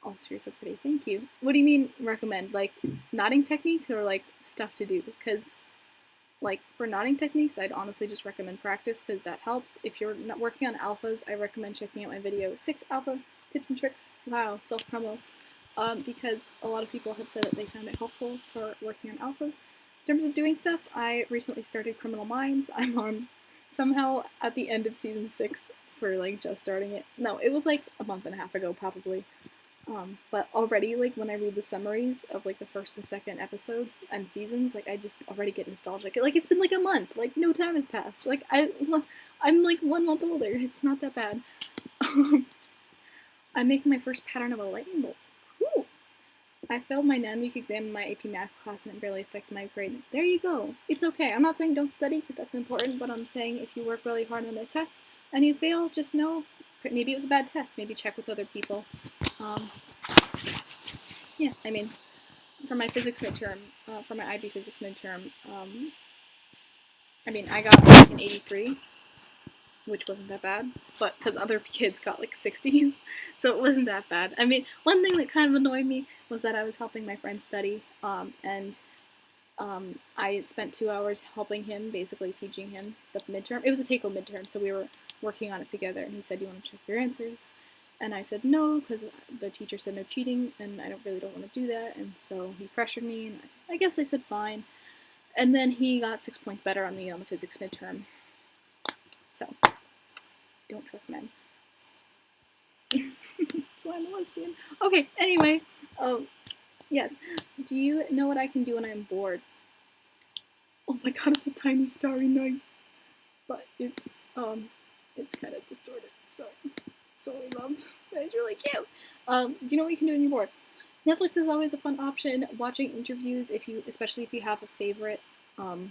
Oh, so you're so pretty. Thank you. What do you mean recommend? Like knotting technique or like stuff to do? Because like for knotting techniques, I'd honestly just recommend practice because that helps. If you're not working on alphas, I recommend checking out my video 6 alpha tips and tricks. Wow, self-promo. Because a lot of people have said that they found it helpful for working on alphas. In terms of doing stuff, I recently started Criminal Minds. I'm on somehow at the end of season 6 for like just starting it. No, it was like a month and a half ago probably. But already, like, when I read the summaries of, like, the first and second episodes and seasons, like, I just already get nostalgic. Like, it's been, like, a month. Like, no time has passed. Like, I'm, like, 1 month older. It's not that bad. I'm making my first pattern of a lightning bolt. Whew! I failed my 9-week exam in my AP Math class and it barely affected my grade. There you go. It's okay. I'm not saying don't study, because that's important, but I'm saying if you work really hard on a test and you fail, just know maybe it was a bad test. Maybe check with other people. Yeah, I mean, for my physics midterm, for my IB physics midterm, I mean, I got like an 83, which wasn't that bad, but because other kids got like 60s, so it wasn't that bad. I mean, one thing that kind of annoyed me was that I was helping my friend study, and I spent 2 hours helping him, basically teaching him the midterm. It was a take-home midterm, so we were working on it together, and he said, "You want to check your answers?" And I said no, because the teacher said no cheating, and I don't want to do that, and so he pressured me, and I guess I said fine. And then he got 6 points better on me on the physics midterm. So, don't trust men. That's why I'm a lesbian. Okay, anyway, yes. Do you know what I can do when I'm bored? Oh my god, it's a tiny starry night. But it's kind of distorted, so... Sorry, Mom. That is really cute. Do you know what you can do when you're bored? Netflix is always a fun option. Watching interviews, especially if you have a favorite, if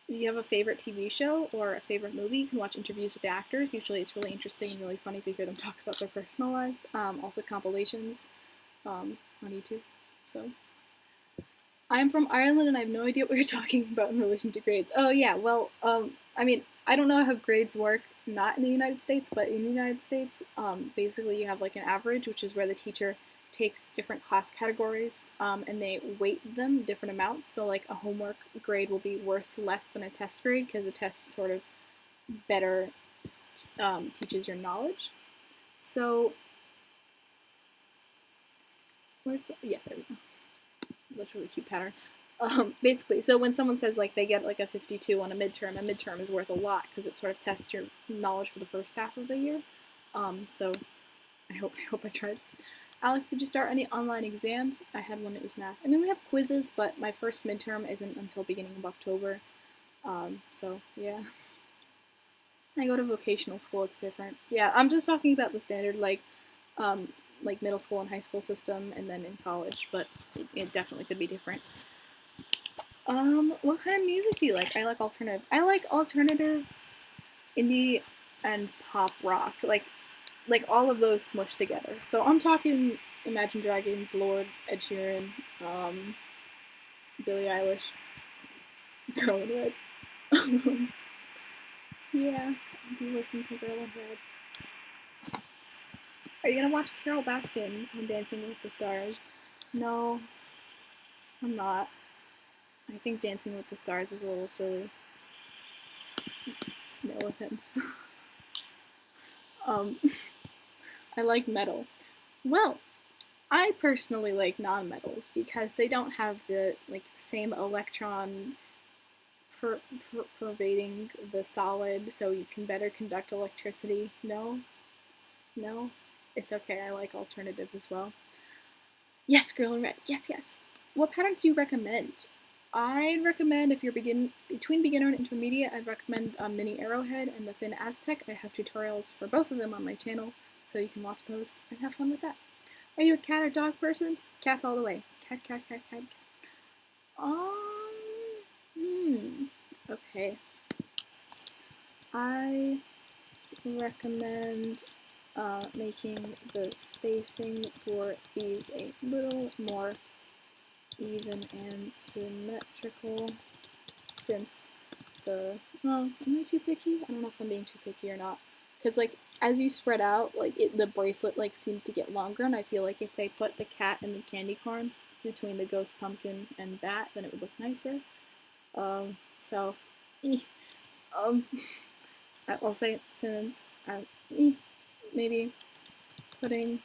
you have a favorite TV show or a favorite movie, you can watch interviews with the actors. Usually, it's really interesting and really funny to hear them talk about their personal lives. Also, compilations on YouTube. So, I'm from Ireland and I have no idea what you're talking about in relation to grades. Oh yeah, well, I mean, I don't know how grades work not in the United States, but in the United States, basically you have like an average, which is where the teacher takes different class categories and they weight them different amounts. So like a homework grade will be worth less than a test grade because a test sort of better teaches your knowledge. So, yeah, there we go. That's a really cute pattern. Basically, so when someone says like they get like a 52 on a midterm is worth a lot because it sort of tests your knowledge for the first half of the year. So I hope I tried. Alex, did you start any online exams? I had one. It was math. I mean, we have quizzes, but my first midterm isn't until beginning of October. So yeah. I go to vocational school. It's different. Yeah, I'm just talking about the standard like middle school and high school system, and then in college. But it definitely could be different. What kind of music do you like? I like alternative. I like alternative, indie, and pop rock. Like all of those smushed together. So I'm talking Imagine Dragons, Lord, Ed Sheeran, Billie Eilish, Girl in Red. Yeah, I do listen to Girl in Red. Are you gonna watch Carole Baskin on Dancing with the Stars? No, I'm not. I think Dancing with the Stars is a little silly. No offense. I like metal. Well, I personally like non-metals because they don't have the same electron pervading the solid, so you can better conduct electricity. No, no, it's okay. I like alternative as well. Yes, Girl in Red. Yes, yes. What patterns do you recommend? I'd recommend if you're between beginner and intermediate, I'd recommend Mini Arrowhead and the Thin Aztec. I have tutorials for both of them on my channel, so you can watch those and have fun with that. Are you a cat or dog person? Cats all the way. Cat, cat, cat, cat, cat. Okay. I recommend making the spacing for these a little more even and symmetrical since am I too picky? I don't know if I'm being too picky or not. Because like as you spread out, like the bracelet like seemed to get longer, and I feel like if they put the cat and the candy corn between the ghost pumpkin and bat, then it would look nicer. So I'll say since maybe putting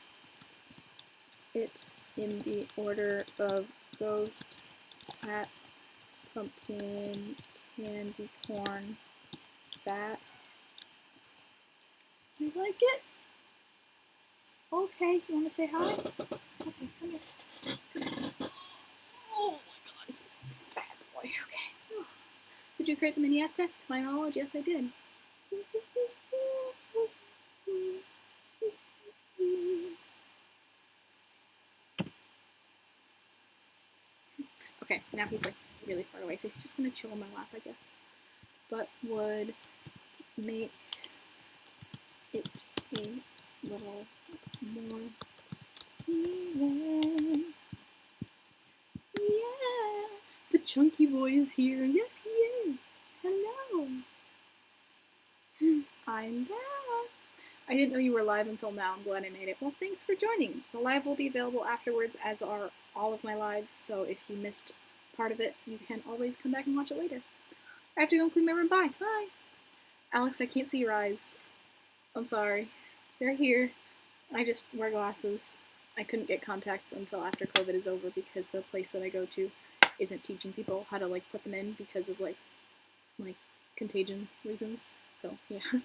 it in the order of ghost, cat, pumpkin, candy corn, bat. You like it? Okay, you want to say hi? Okay, come here. Come here. Oh my god, he's a fat boy. Okay. Oh. Did you create the mini Aztec? To my knowledge, yes, I did. Okay, now he's like really far away, so he's just gonna chill on my lap, I guess. But would make it a little more even. Yeah, the chunky boy is here. Yes, he is. Hello. I'm back. I didn't know you were live until now. I'm glad I made it. Well, thanks for joining. The live will be available afterwards, as are all of my lives, so if you missed part of it, you can always come back and watch it later. I have to go and clean my room. Bye. Bye. Alex, I can't see your eyes. I'm sorry. They're here. I just wear glasses. I couldn't get contacts until after COVID is over because the place that I go to isn't teaching people how to like put them in because of like contagion reasons. So yeah.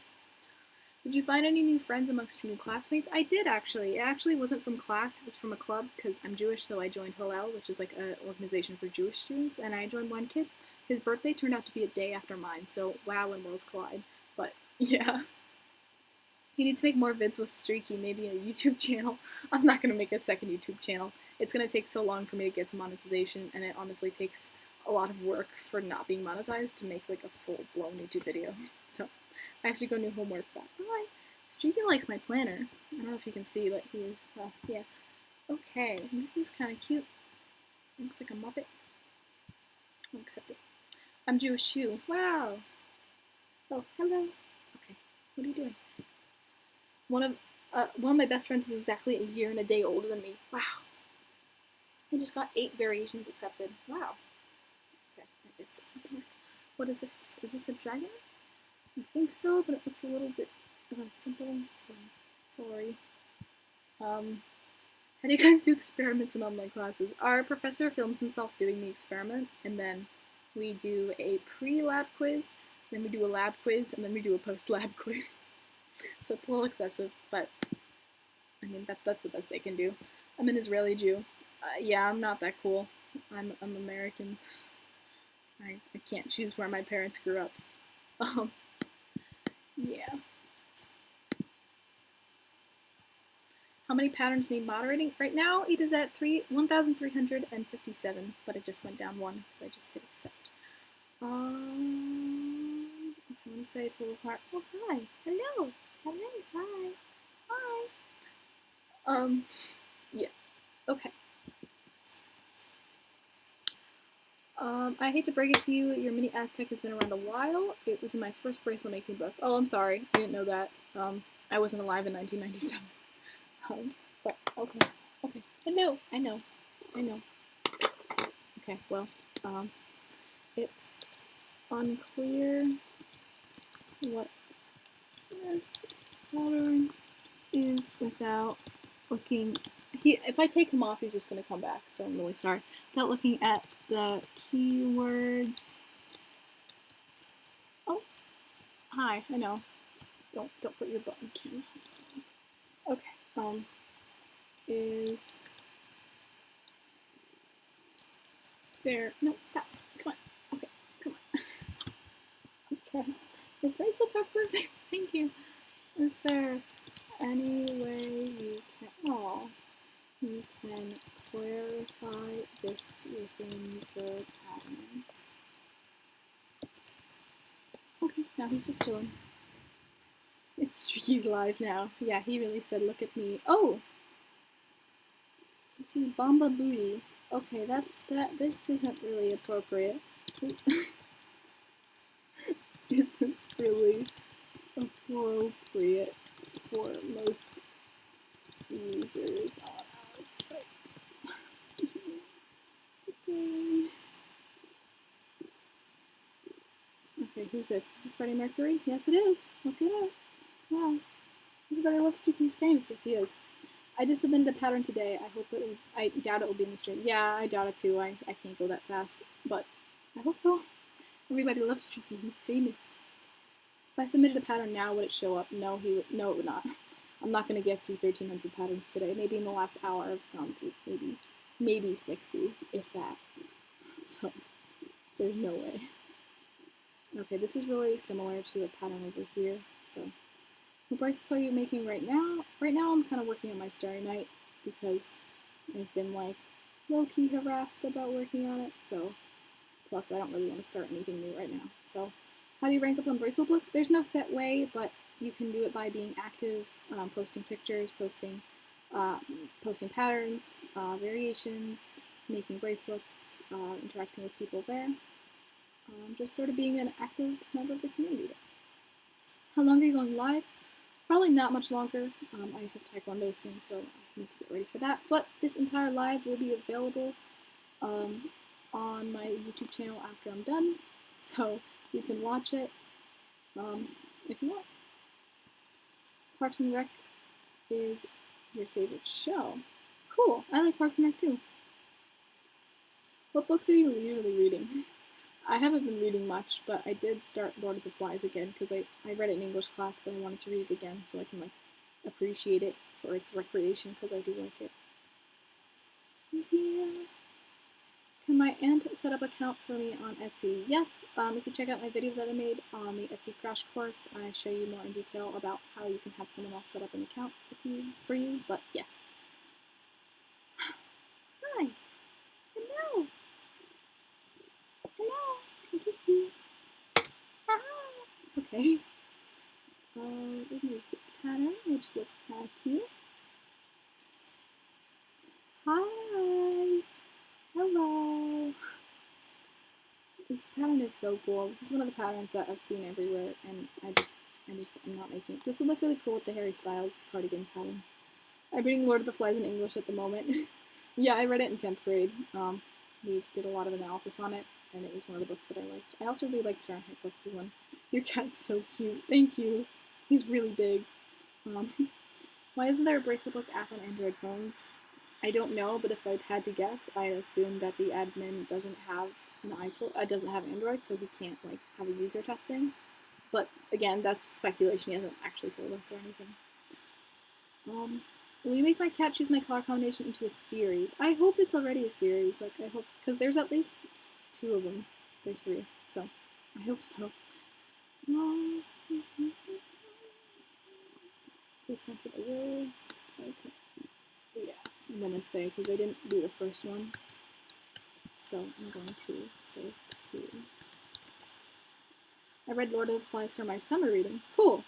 Did you find any new friends amongst your new classmates? I did actually. It actually wasn't from class. It was from a club because I'm Jewish, so I joined Hillel, which is like an organization for Jewish students, and I joined one kid. His birthday turned out to be a day after mine, so wow, when worlds collide. But yeah. You need to make more vids with Streaky, maybe a YouTube channel. I'm not going to make a second YouTube channel. It's going to take so long for me to get to monetization, and it honestly takes a lot of work for not being monetized to make like a full-blown YouTube video. So I have to go do homework, but bye. Streaky likes my planner. I don't know if you can see, but he is, yeah. Okay, this is kind of cute. Looks like a Muppet. I'll accept it. I'm Jewish too. Wow. Oh, hello. Okay, what are you doing? One of my best friends is exactly a year and a day older than me. Wow. I just got 8 variations accepted. Wow. Okay, I guess that's not gonna work. What is this? Is this a dragon? I think so, but it looks a little bit simple, so sorry. How do you guys do experiments in online classes? Our professor films himself doing the experiment, and then we do a pre-lab quiz, then we do a lab quiz, and then we do a post-lab quiz. So it's a little excessive, but I mean that's the best they can do. I'm an Israeli Jew. Yeah, I'm not that cool. I'm American. I can't choose where my parents grew up. Yeah. How many patterns need moderating? Right now it is at 1,357, but it just went down 1 because I just hit accept. I'm gonna say it's a little hard. Oh, hi. Hello. Hello. Hi. Hi. Yeah. Okay. I hate to break it to you, your mini Aztec has been around a while. It was in my first bracelet making book. Oh, I'm sorry. I didn't know that. I wasn't alive in 1997. But, okay. Okay. I know. Okay, well, it's unclear what this pattern is without looking. If I take him off, he's just going to come back, so I'm really sorry. Without looking at the keywords. Oh, hi, I know. Don't put your button key. Okay, is there, no, stop, come on, okay, come on. Okay, your bracelets are perfect, thank you. Is there any way you can clarify this within the pattern? Okay, now he's just chilling. He's live now. Yeah, he really said, look at me. Oh! This is Bamba Booty. Okay, this isn't really appropriate. This isn't really appropriate for most users on our site. Okay, who's this? Is this Freddie Mercury? Yes, it is. Look it up. Wow. Everybody loves Streaky. He's famous. Yes, he is. I just submitted a pattern today. I doubt it will be in the stream. Yeah, I doubt it too. I can't go that fast. But I hope so. Everybody loves Streaky. He's famous. If I submitted a pattern now, would it show up? No, no, it would not. I'm not going to get through 1,300 patterns today. Maybe in the last hour I've gone through maybe 60, if that. So, there's no way. Okay, this is really similar to a pattern over here. So, what bracelets are you making right now? Right now I'm kind of working on my Starry Night because I've been like low-key harassed about working on it. So, plus I don't really want to start anything new right now. So, how do you rank up on BraceletBook? There's no set way, but you can do it by being active, posting pictures, posting patterns, variations, making bracelets, interacting with people there. Just sort of being an active member of the community. How long are you going live? Probably not much longer. I have Taekwondo soon, so I need to get ready for that. But this entire live will be available on my YouTube channel after I'm done, so you can watch it if you want. Parks and Rec is your favorite show. Cool, I like Parks and Rec too. What books are you usually reading? I haven't been reading much, but I did start Lord of the Flies again because I read it in English class, but I wanted to read it again so I can like appreciate it for its recreation because I do like it. Yeah. Can my aunt set up an account for me on Etsy? Yes. You can check out my video that I made on the Etsy crash course. I show you more in detail about how you can have someone else set up an account for you. But yes. Hi. Hello. Hello. I kiss you. Okay. We can use this pattern, which looks kind of cute. Hi. Hello. This pattern is so cool. This is one of the patterns that I've seen everywhere, and I'm not making it. This would look really cool with the Harry Styles cardigan pattern. I'm reading Lord of the Flies in English at the moment. Yeah, I read it in 10th grade. We did a lot of analysis on it, and it was one of the books that I liked. I also really liked Fahrenheit 51. Your cat's so cute. Thank you. He's really big. Why isn't there a BraceletBook app on Android phones? I don't know, but if I'd had to guess, I assume that the admin doesn't have an iPhone, doesn't have Android, so we can't like have a user testing. But again, that's speculation. He hasn't actually told us or anything. Will you make my cat choose my color combination into a series? I hope it's already a series. Like, I hope, because there's at least 2 of them. There's 3, so I hope so. Just look at the words. Okay. Yeah, I'm gonna say, because I didn't do the first one. So I'm going to say 2. I read Lord of the Flies for my summer reading. Cool.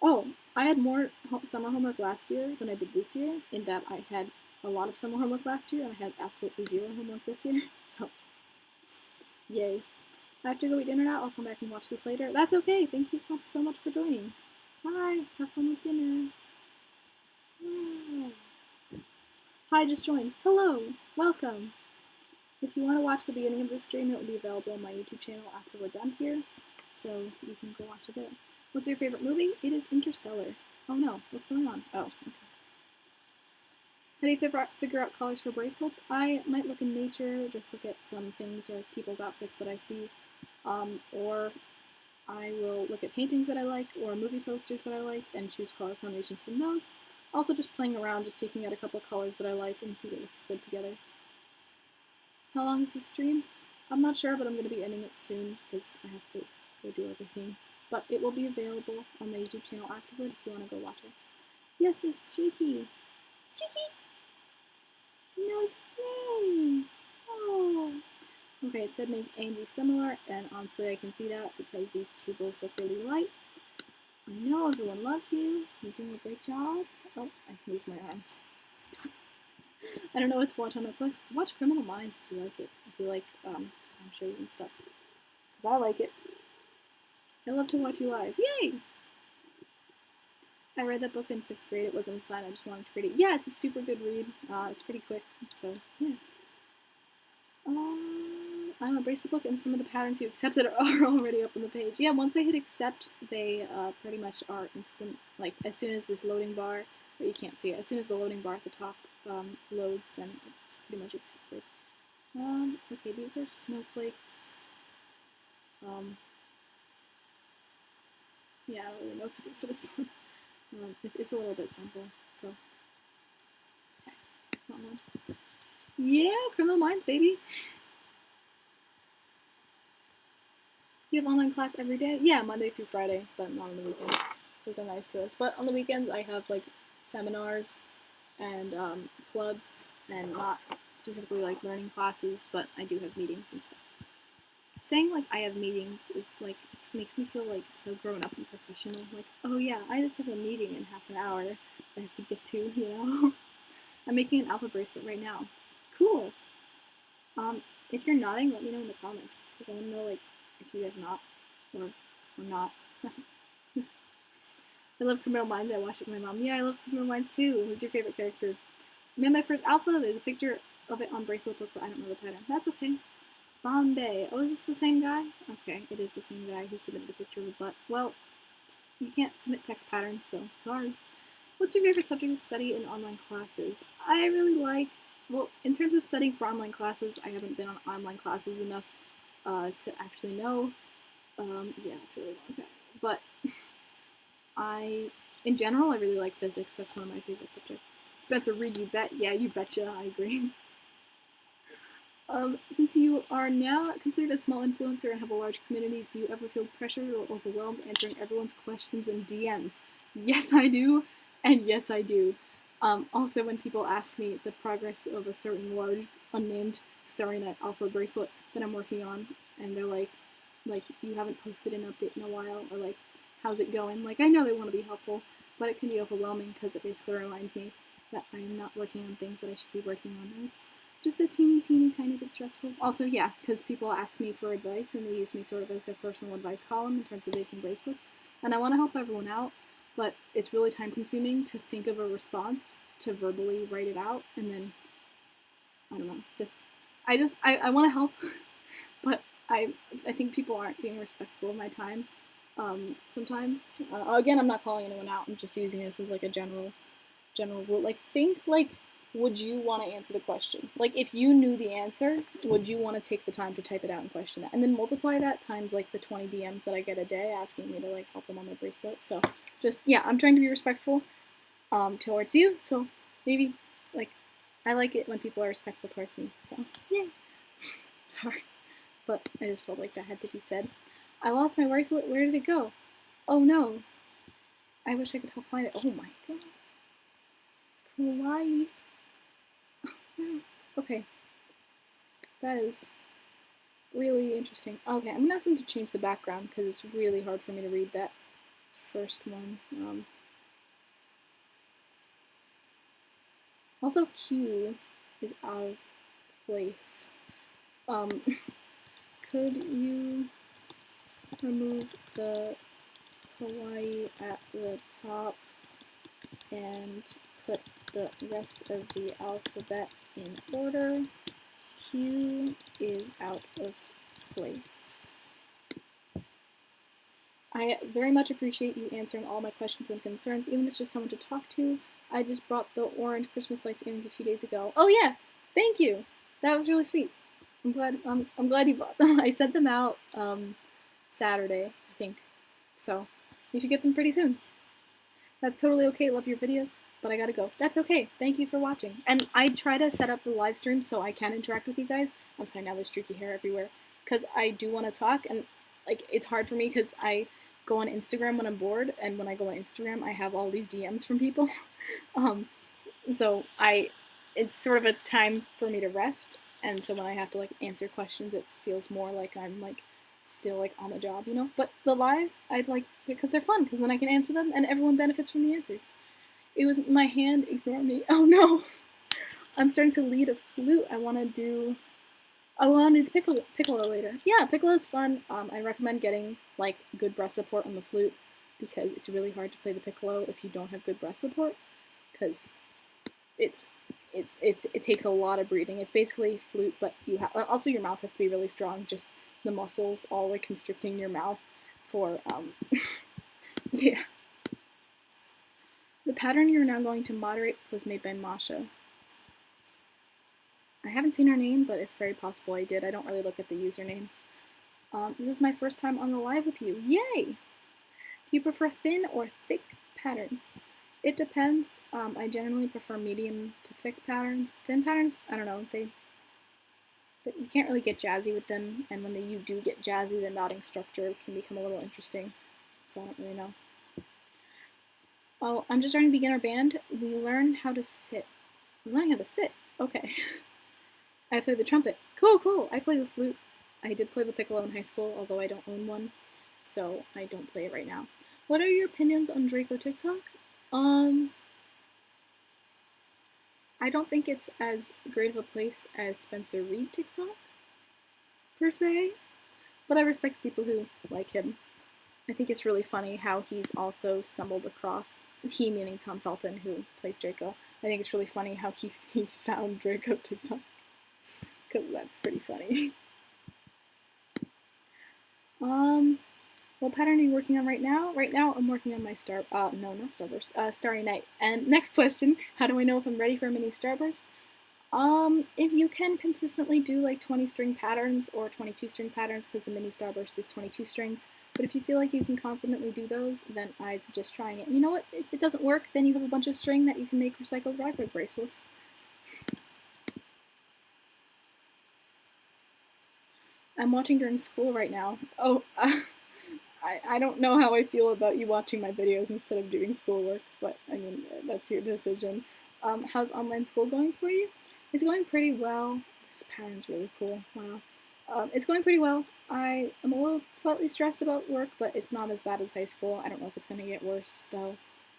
Oh, I had more summer homework last year than I did this year, in that I had a lot of summer homework last year, and I had absolutely 0 homework this year, so yay. I have to go eat dinner now. I'll come back and watch this later. That's okay. Thank you so much for joining. Bye. Have fun with dinner. Hi, just joined. Hello. Welcome. If you want to watch the beginning of this stream, it will be available on my YouTube channel after we're done here, so you can go watch it there. What's your favorite movie? It is Interstellar. Oh no, what's going on? Oh, okay. How do you figure out colors for bracelets? I might look in nature, just look at some things or people's outfits that I see, or I will look at paintings that I like or movie posters that I like and choose color combinations from those. Also just playing around, just taking out a couple colors that I like and see what looks good together. How long is this stream? I'm not sure, but I'm going to be ending it soon because I have to go do other things. But it will be available on my YouTube channel afterward if you want to go watch it. Yes, it's Streaky. Streaky! He knows his name! Oh! Okay, it said make Andy similar, and honestly I can see that because these 2 both look really light. I know everyone loves you. You're doing a great job. Oh, I moved my arms. I don't know what to watch on Netflix. Watch Criminal Minds if you like it. If you like crime shows and stuff. Because I like it. I love to watch you live. Yay! I read that book in 5th grade. It wasn't assigned. I just wanted to read it. Yeah, it's a super good read. It's pretty quick. So, yeah. I'm a BraceletBook, and some of the patterns you accepted are already up on the page. Yeah, once I hit accept, they pretty much are instant. Like, as soon as this loading bar, but you can't see it, as soon as the loading bar at the top loads, then it's pretty much accepted. Okay, these are snowflakes. Yeah, I don't really know what to do for this one. It's a little bit simple, so. Okay. Yeah, Criminal Minds, baby. You have online class every day? Yeah, Monday through Friday, but not on the weekends, because they're nice to us. But on the weekends, I have, like, seminars and clubs, and not specifically, like, learning classes, but I do have meetings and stuff. Saying, like, I have meetings is, like, it makes me feel, like, so grown up and professional. Like, oh yeah, I just have a meeting in half an hour I have to get to, you know? I'm making an alpha bracelet right now. Cool! If you're nodding, let me know in the comments, because I want to know, like, if you guys not, or not. I love Criminal Minds, I watch it with my mom. Yeah, I love Criminal Minds too. Who's your favorite character? I made my first alpha, there's a picture of it on BraceletBook, but I don't know the pattern. That's okay. Bombay. Oh, is this the same guy? Okay, it is the same guy who submitted the picture of the butt. Well, you can't submit text patterns, so sorry. What's your favorite subject to study in online classes? I really like, well, in terms of studying for online classes, I haven't been on online classes enough to actually know. Yeah, it's really long. But in general, I really like physics. That's one of my favorite subjects. Spencer Reed, you bet. Yeah, you betcha. I agree. Since you are now considered a small influencer and have a large community, do you ever feel pressured or overwhelmed answering everyone's questions in DMs? Yes, I do, and yes, I do. Also, when people ask me the progress of a certain large, unnamed Starry Night Alpha bracelet that I'm working on, and they're like, you haven't posted an update in a while, or like, how's it going? Like, I know they want to be helpful, but it can be overwhelming because it basically reminds me that I am not working on things that I should be working on. And it's just a tiny bit stressful. Also, yeah, because people ask me for advice and they use me sort of as their personal advice column in terms of making bracelets. And I want to help everyone out, but it's really time consuming to think of a response, to verbally write it out, and then, I don't know, I want to help, but I think people aren't being respectful of my time sometimes. Again, I'm not calling anyone out, I'm just using this as like a general rule. Like, think like, would you want to answer the question? Like, if you knew the answer, would you want to take the time to type it out and question that? And then multiply that times like the 20 DMs that I get a day asking me to like help them on my bracelet. So just, yeah, I'm trying to be respectful towards you. So maybe like, I like it when people are respectful towards me. So yay. Sorry, but I just felt like that had to be said. I lost my bracelet. Where did it go? Oh no. I wish I could help find it. Oh my god. Kawaii. Okay. That is really interesting. Okay, I'm gonna ask them to change the background because it's really hard for me to read that first one. Also, Q is out of place. Could you remove the kawaii at the top and put the rest of the alphabet in order? Q is out of place. I very much appreciate you answering all my questions and concerns, even if it's just someone to talk to. I just brought the orange Christmas lights earrings a few days ago. Oh yeah, thank you. That was really sweet. I'm glad you bought them. I sent them out Saturday, I think. So you should get them pretty soon. That's totally okay. Love your videos, but I gotta go. That's okay. Thank you for watching. And I try to set up the live stream so I can interact with you guys. I'm sorry, now there's streaky hair everywhere. Because I do want to talk, and like it's hard for me because I go on Instagram when I'm bored, and when I go on Instagram, I have all these DMs from people. So it's sort of a time for me to rest, and so when I have to like answer questions, it feels more like I'm like still like on the job, you know? But the lives, I'd like, because they're fun, because then I can answer them, and everyone benefits from the answers. It was my hand, ignore me. Oh no! I'm starting to lead a flute. I want to do the piccolo later. Yeah, piccolo's fun. I recommend getting like good breath support on the flute because it's really hard to play the piccolo if you don't have good breath support because it takes a lot of breathing. It's basically flute, but you have also your mouth has to be really strong. Just the muscles all like constricting your mouth for yeah. The pattern you're now going to moderate was made by Masha. I haven't seen her name, but it's very possible I did. I don't really look at the usernames. This is my first time on the live with you. Yay! Do you prefer thin or thick patterns? It depends. I generally prefer medium to thick patterns. Thin patterns, I don't know, you can't really get jazzy with them, and when you do get jazzy, the knotting structure can become a little interesting, so I don't really know. Oh, I'm just starting beginner band. We learn how to sit. We're learning how to sit. Okay. I play the trumpet. Cool. I play the flute. I did play the piccolo in high school, although I don't own one, so I don't play it right now. What are your opinions on Draco TikTok? I don't think it's as great of a place as Spencer Reed TikTok, per se, but I respect people who like him. I think it's really funny how he's also stumbled across, he meaning Tom Felton, who plays Draco. I think it's really funny how he's found Draco TikTok, because that's pretty funny. What pattern are you working on right now? Right now, I'm working on my Starry Night. And next question, how do I know if I'm ready for a mini starburst? If you can consistently do like 20 string patterns or 22 string patterns, because the mini starburst is 22 strings, but if you feel like you can confidently do those, then I'd suggest trying it. And you know what? If it doesn't work, then you have a bunch of string that you can make recycled rag bracelets. I'm watching during school right now. Oh, I don't know how I feel about you watching my videos instead of doing schoolwork, but I mean, that's your decision. How's online school going for you? It's going pretty well. This pattern's really cool. Wow. It's going pretty well. I am a little slightly stressed about work, but it's not as bad as high school. I don't know if it's going to get worse, though.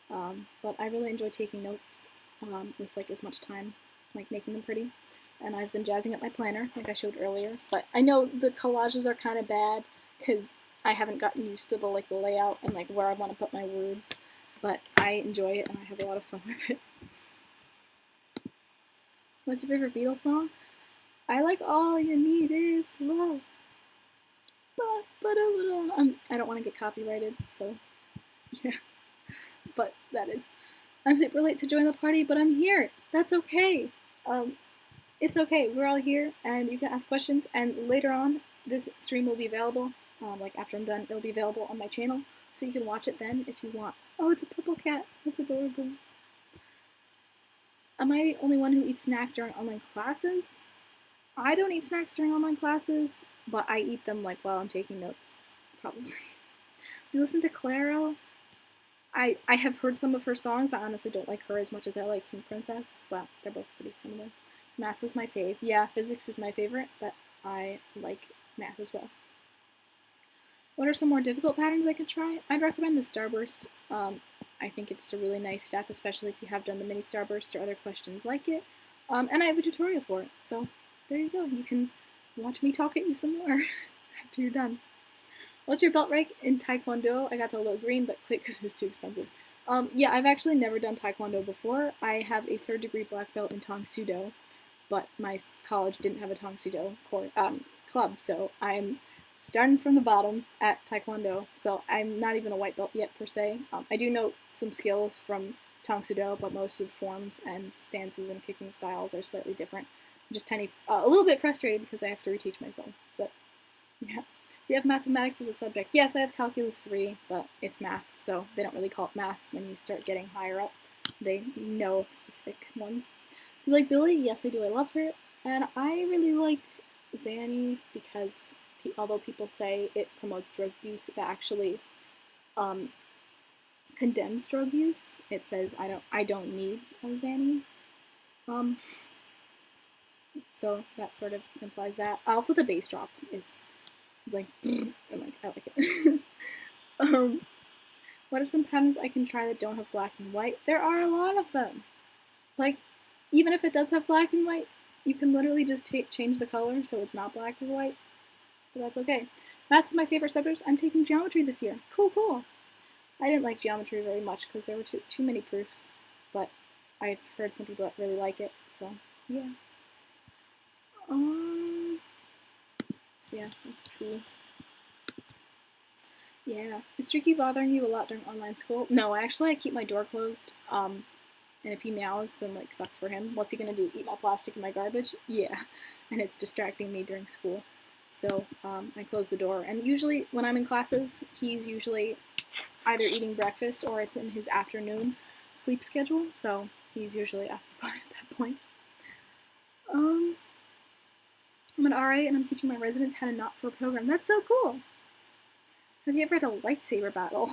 But I really enjoy taking notes with like as much time, like making them pretty. And I've been jazzing up my planner, like I showed earlier. But I know the collages are kind of bad because I haven't gotten used to the like layout and like where I want to put my words. But I enjoy it and I have a lot of fun with it. What's your favorite Beatles song? I like All You Need Is Love. I don't want to get copyrighted, so yeah. But that is. I'm super late to join the party, but I'm here. That's okay. It's okay. We're all here, and you can ask questions. And later on, this stream will be available. Like after I'm done, it'll be available on my channel, so you can watch it then if you want. Oh, it's a purple cat. That's adorable. Am I the only one who eats snack during online classes? I don't eat snacks during online classes, but I eat them like while I'm taking notes, probably. You listen to Clairo? I have heard some of her songs. I honestly don't like her as much as I like King Princess, but they're both pretty similar. Math is my fave. Yeah, physics is my favorite, but I like math as well. What are some more difficult patterns I could try? I'd recommend the Starburst. I think it's a really nice step, especially if you have done the mini Starburst or other questions like it. And I have a tutorial for it, so there you go. You can watch me talk at you some more after you're done. What's your belt rank in Taekwondo? I got to low green, but quit because it was too expensive. Yeah, I've actually never done Taekwondo before. I have a 3rd degree black belt in Tong Sudo, but my college didn't have a Tong Sudo club, so I'm starting from the bottom at Taekwondo, so I'm not even a white belt yet per se. I do know some skills from Tong Sudo, but most of the forms and stances and kicking styles are slightly different. I'm just a little bit frustrated because I have to reteach myself, but yeah. Do you have mathematics as a subject? Yes, I have Calculus 3, but it's math, so they don't really call it math when you start getting higher up. They know specific ones. Do you like Billy? Yes, I do. I love her. And I really like Zanny because although people say it promotes drug use, it actually condemns drug use. It says I don't need a Zanny. So that sort of implies that. Also, the bass drop is like, I like it. What are some patterns I can try that don't have black and white? There are a lot of them. Like, even if it does have black and white, you can literally just change the color so it's not black or white. But that's okay. Maths is my favorite subject. I'm taking geometry this year. Cool. I didn't like geometry very much because there were too many proofs, but I've heard some people that really like it, so yeah. Yeah, that's true. Yeah. Is Streaky bothering you a lot during online school? No, actually I keep my door closed. And if he meows, then like sucks for him. What's he gonna do? Eat my plastic and my garbage? Yeah. And it's distracting me during school. So I close the door. And usually when I'm in classes, he's usually either eating breakfast or it's in his afternoon sleep schedule. So he's usually occupied at that point. I'm an RA and I'm teaching my residents how to knot for a program. That's so cool! Have you ever had a lightsaber battle?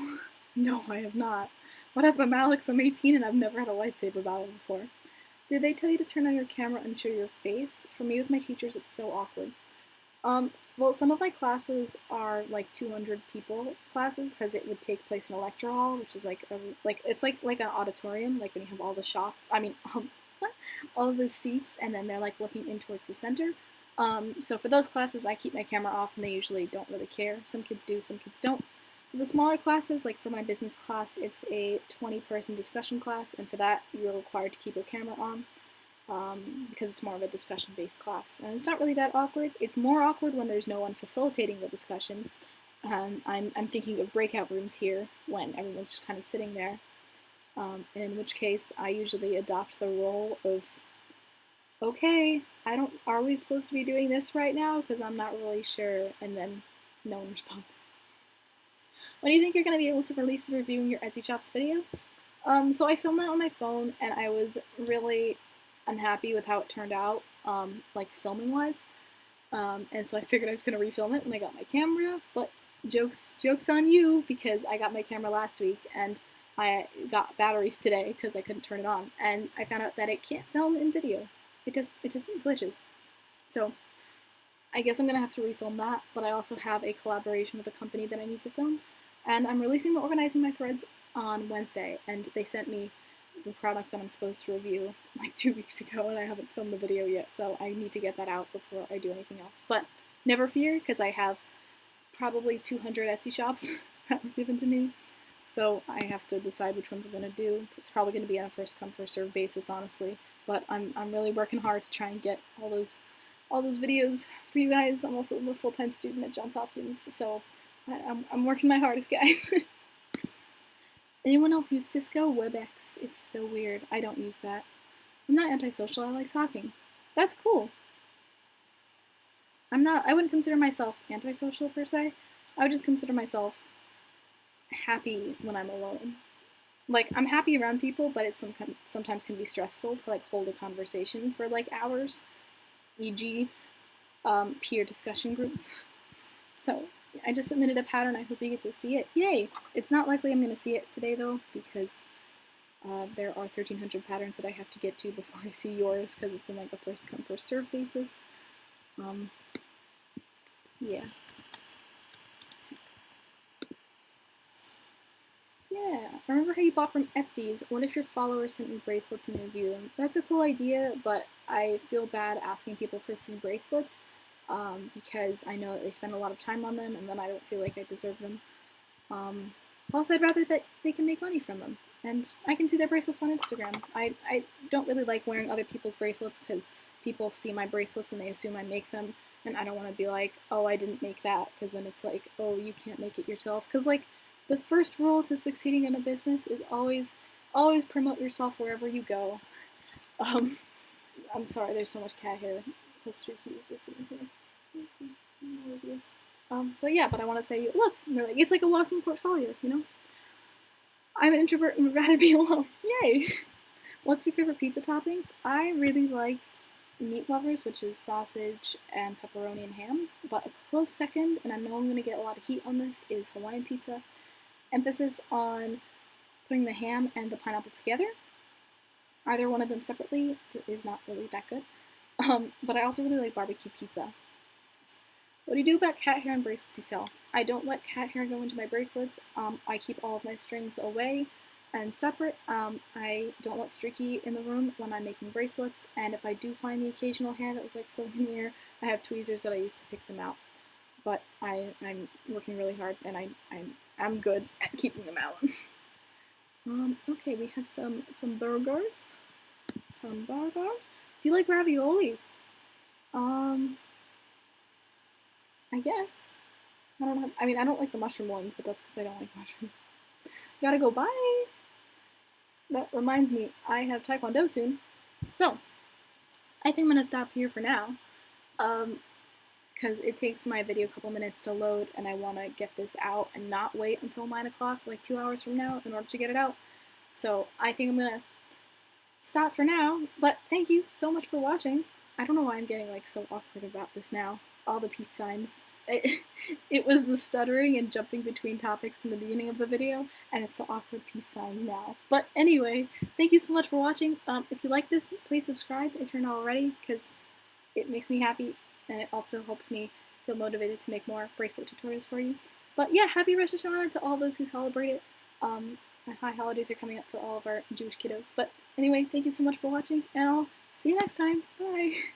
No, I have not. What up, I'm Alex, I'm 18 and I've never had a lightsaber battle before. Did they tell you to turn on your camera and show your face? For me with my teachers, it's so awkward. Well, some of my classes are like 200 people classes because it would take place in a lecture hall, which is like it's like an auditorium, like when you have all the shops. I mean, all the seats, and then they're like looking in towards the center. So for those classes, I keep my camera off, and they usually don't really care. Some kids do, some kids don't. For the smaller classes, like for my business class, it's a 20-person discussion class, and for that, you're required to keep your camera on, because it's more of a discussion-based class. And it's not really that awkward. It's more awkward when there's no one facilitating the discussion. I'm thinking of breakout rooms here, when everyone's just kind of sitting there, and in which case, I usually adopt the role of, okay, are we supposed to be doing this right now? Because I'm not really sure, and then no one responds. When do you think you're going to be able to release the reviewing your Etsy shops video? So I filmed that on my phone, and I was really unhappy with how it turned out, like filming-wise. and so I figured I was going to refilm it when I got my camera, but jokes on you, because I got my camera last week and I got batteries today because I couldn't turn it on, and I found out that it can't film in video. It just glitches. So I guess I'm gonna have to refilm that, but I also have a collaboration with a company that I need to film, and I'm releasing the Organizing My Threads on Wednesday, and they sent me the product that I'm supposed to review like 2 weeks ago, and I haven't filmed the video yet, so I need to get that out before I do anything else. But never fear, because I have probably 200 Etsy shops that were given to me, so I have to decide which ones I'm going to do. It's probably going to be on a first come first serve basis, honestly, but I'm really working hard to try and get all those videos for you guys. I'm also a full-time student at Johns Hopkins, so I'm working my hardest, guys. Anyone else use Cisco WebEx? It's so weird. I don't use that. I'm not antisocial, I like talking. That's cool. I wouldn't consider myself antisocial per se. I would just consider myself happy when I'm alone. Like, I'm happy around people, but it sometimes can be stressful to like hold a conversation for like hours, e.g. Peer discussion groups. So I just submitted a pattern. I hope you get to see it. Yay! It's not likely I'm going to see it today though, because there are 1,300 patterns that I have to get to before I see yours, because it's in like a first come first serve basis. Yeah. Yeah, remember how you bought from Etsy's? What if your followers sent you bracelets and review them? That's a cool idea, but I feel bad asking people for free bracelets, because I know that they spend a lot of time on them, and then I don't feel like I deserve them. Also, I'd rather that they can make money from them, and I can see their bracelets on Instagram. I don't really like wearing other people's bracelets, because people see my bracelets and they assume I make them, and I don't want to be like, oh, I didn't make that, because then it's like, oh, you can't make it yourself, because like, the first rule to succeeding in a business is always promote yourself wherever you go. I'm sorry, there's so much cat hair. Just sitting here. But yeah, but I want to say, look, like, it's like a walking portfolio, you know? I'm an introvert and would rather be alone. Yay! What's your favorite pizza toppings? I really like meat lovers, which is sausage and pepperoni and ham, but a close second, and I know I'm going to get a lot of heat on this, is Hawaiian pizza. Emphasis on putting the ham and the pineapple together. Either one of them separately is not really that good. But I also really like barbecue pizza. What do you do about cat hair and bracelets you sell? I don't let cat hair go into my bracelets. I keep all of my strings away and separate. I don't let streaky in the room when I'm making bracelets, and if I do find the occasional hair that was like floating in the air, I have tweezers that I use to pick them out. But I'm working really hard, and I'm good at keeping them out. Okay, we have some burgers. Some burgers. Do you like raviolis? I guess. I don't know. I mean, I don't like the mushroom ones, but that's because I don't like mushrooms. Gotta go, bye! That reminds me, I have Taekwondo soon. So, I think I'm gonna stop here for now. Because it takes my video a couple minutes to load, and I want to get this out and not wait until 9 o'clock, like 2 hours from now, in order to get it out. So I think I'm going to stop for now, but thank you so much for watching. I don't know why I'm getting like so awkward about this now. All the peace signs. It was the stuttering and jumping between topics in the beginning of the video, and it's the awkward peace signs now. But anyway, thank you so much for watching. If you like this, please subscribe if you're not already, because it makes me happy. And it also helps me feel motivated to make more bracelet tutorials for you. But yeah, happy Rosh Hashanah to all those who celebrate it. And high holidays are coming up for all of our Jewish kiddos. But anyway, thank you so much for watching, and I'll see you next time. Bye!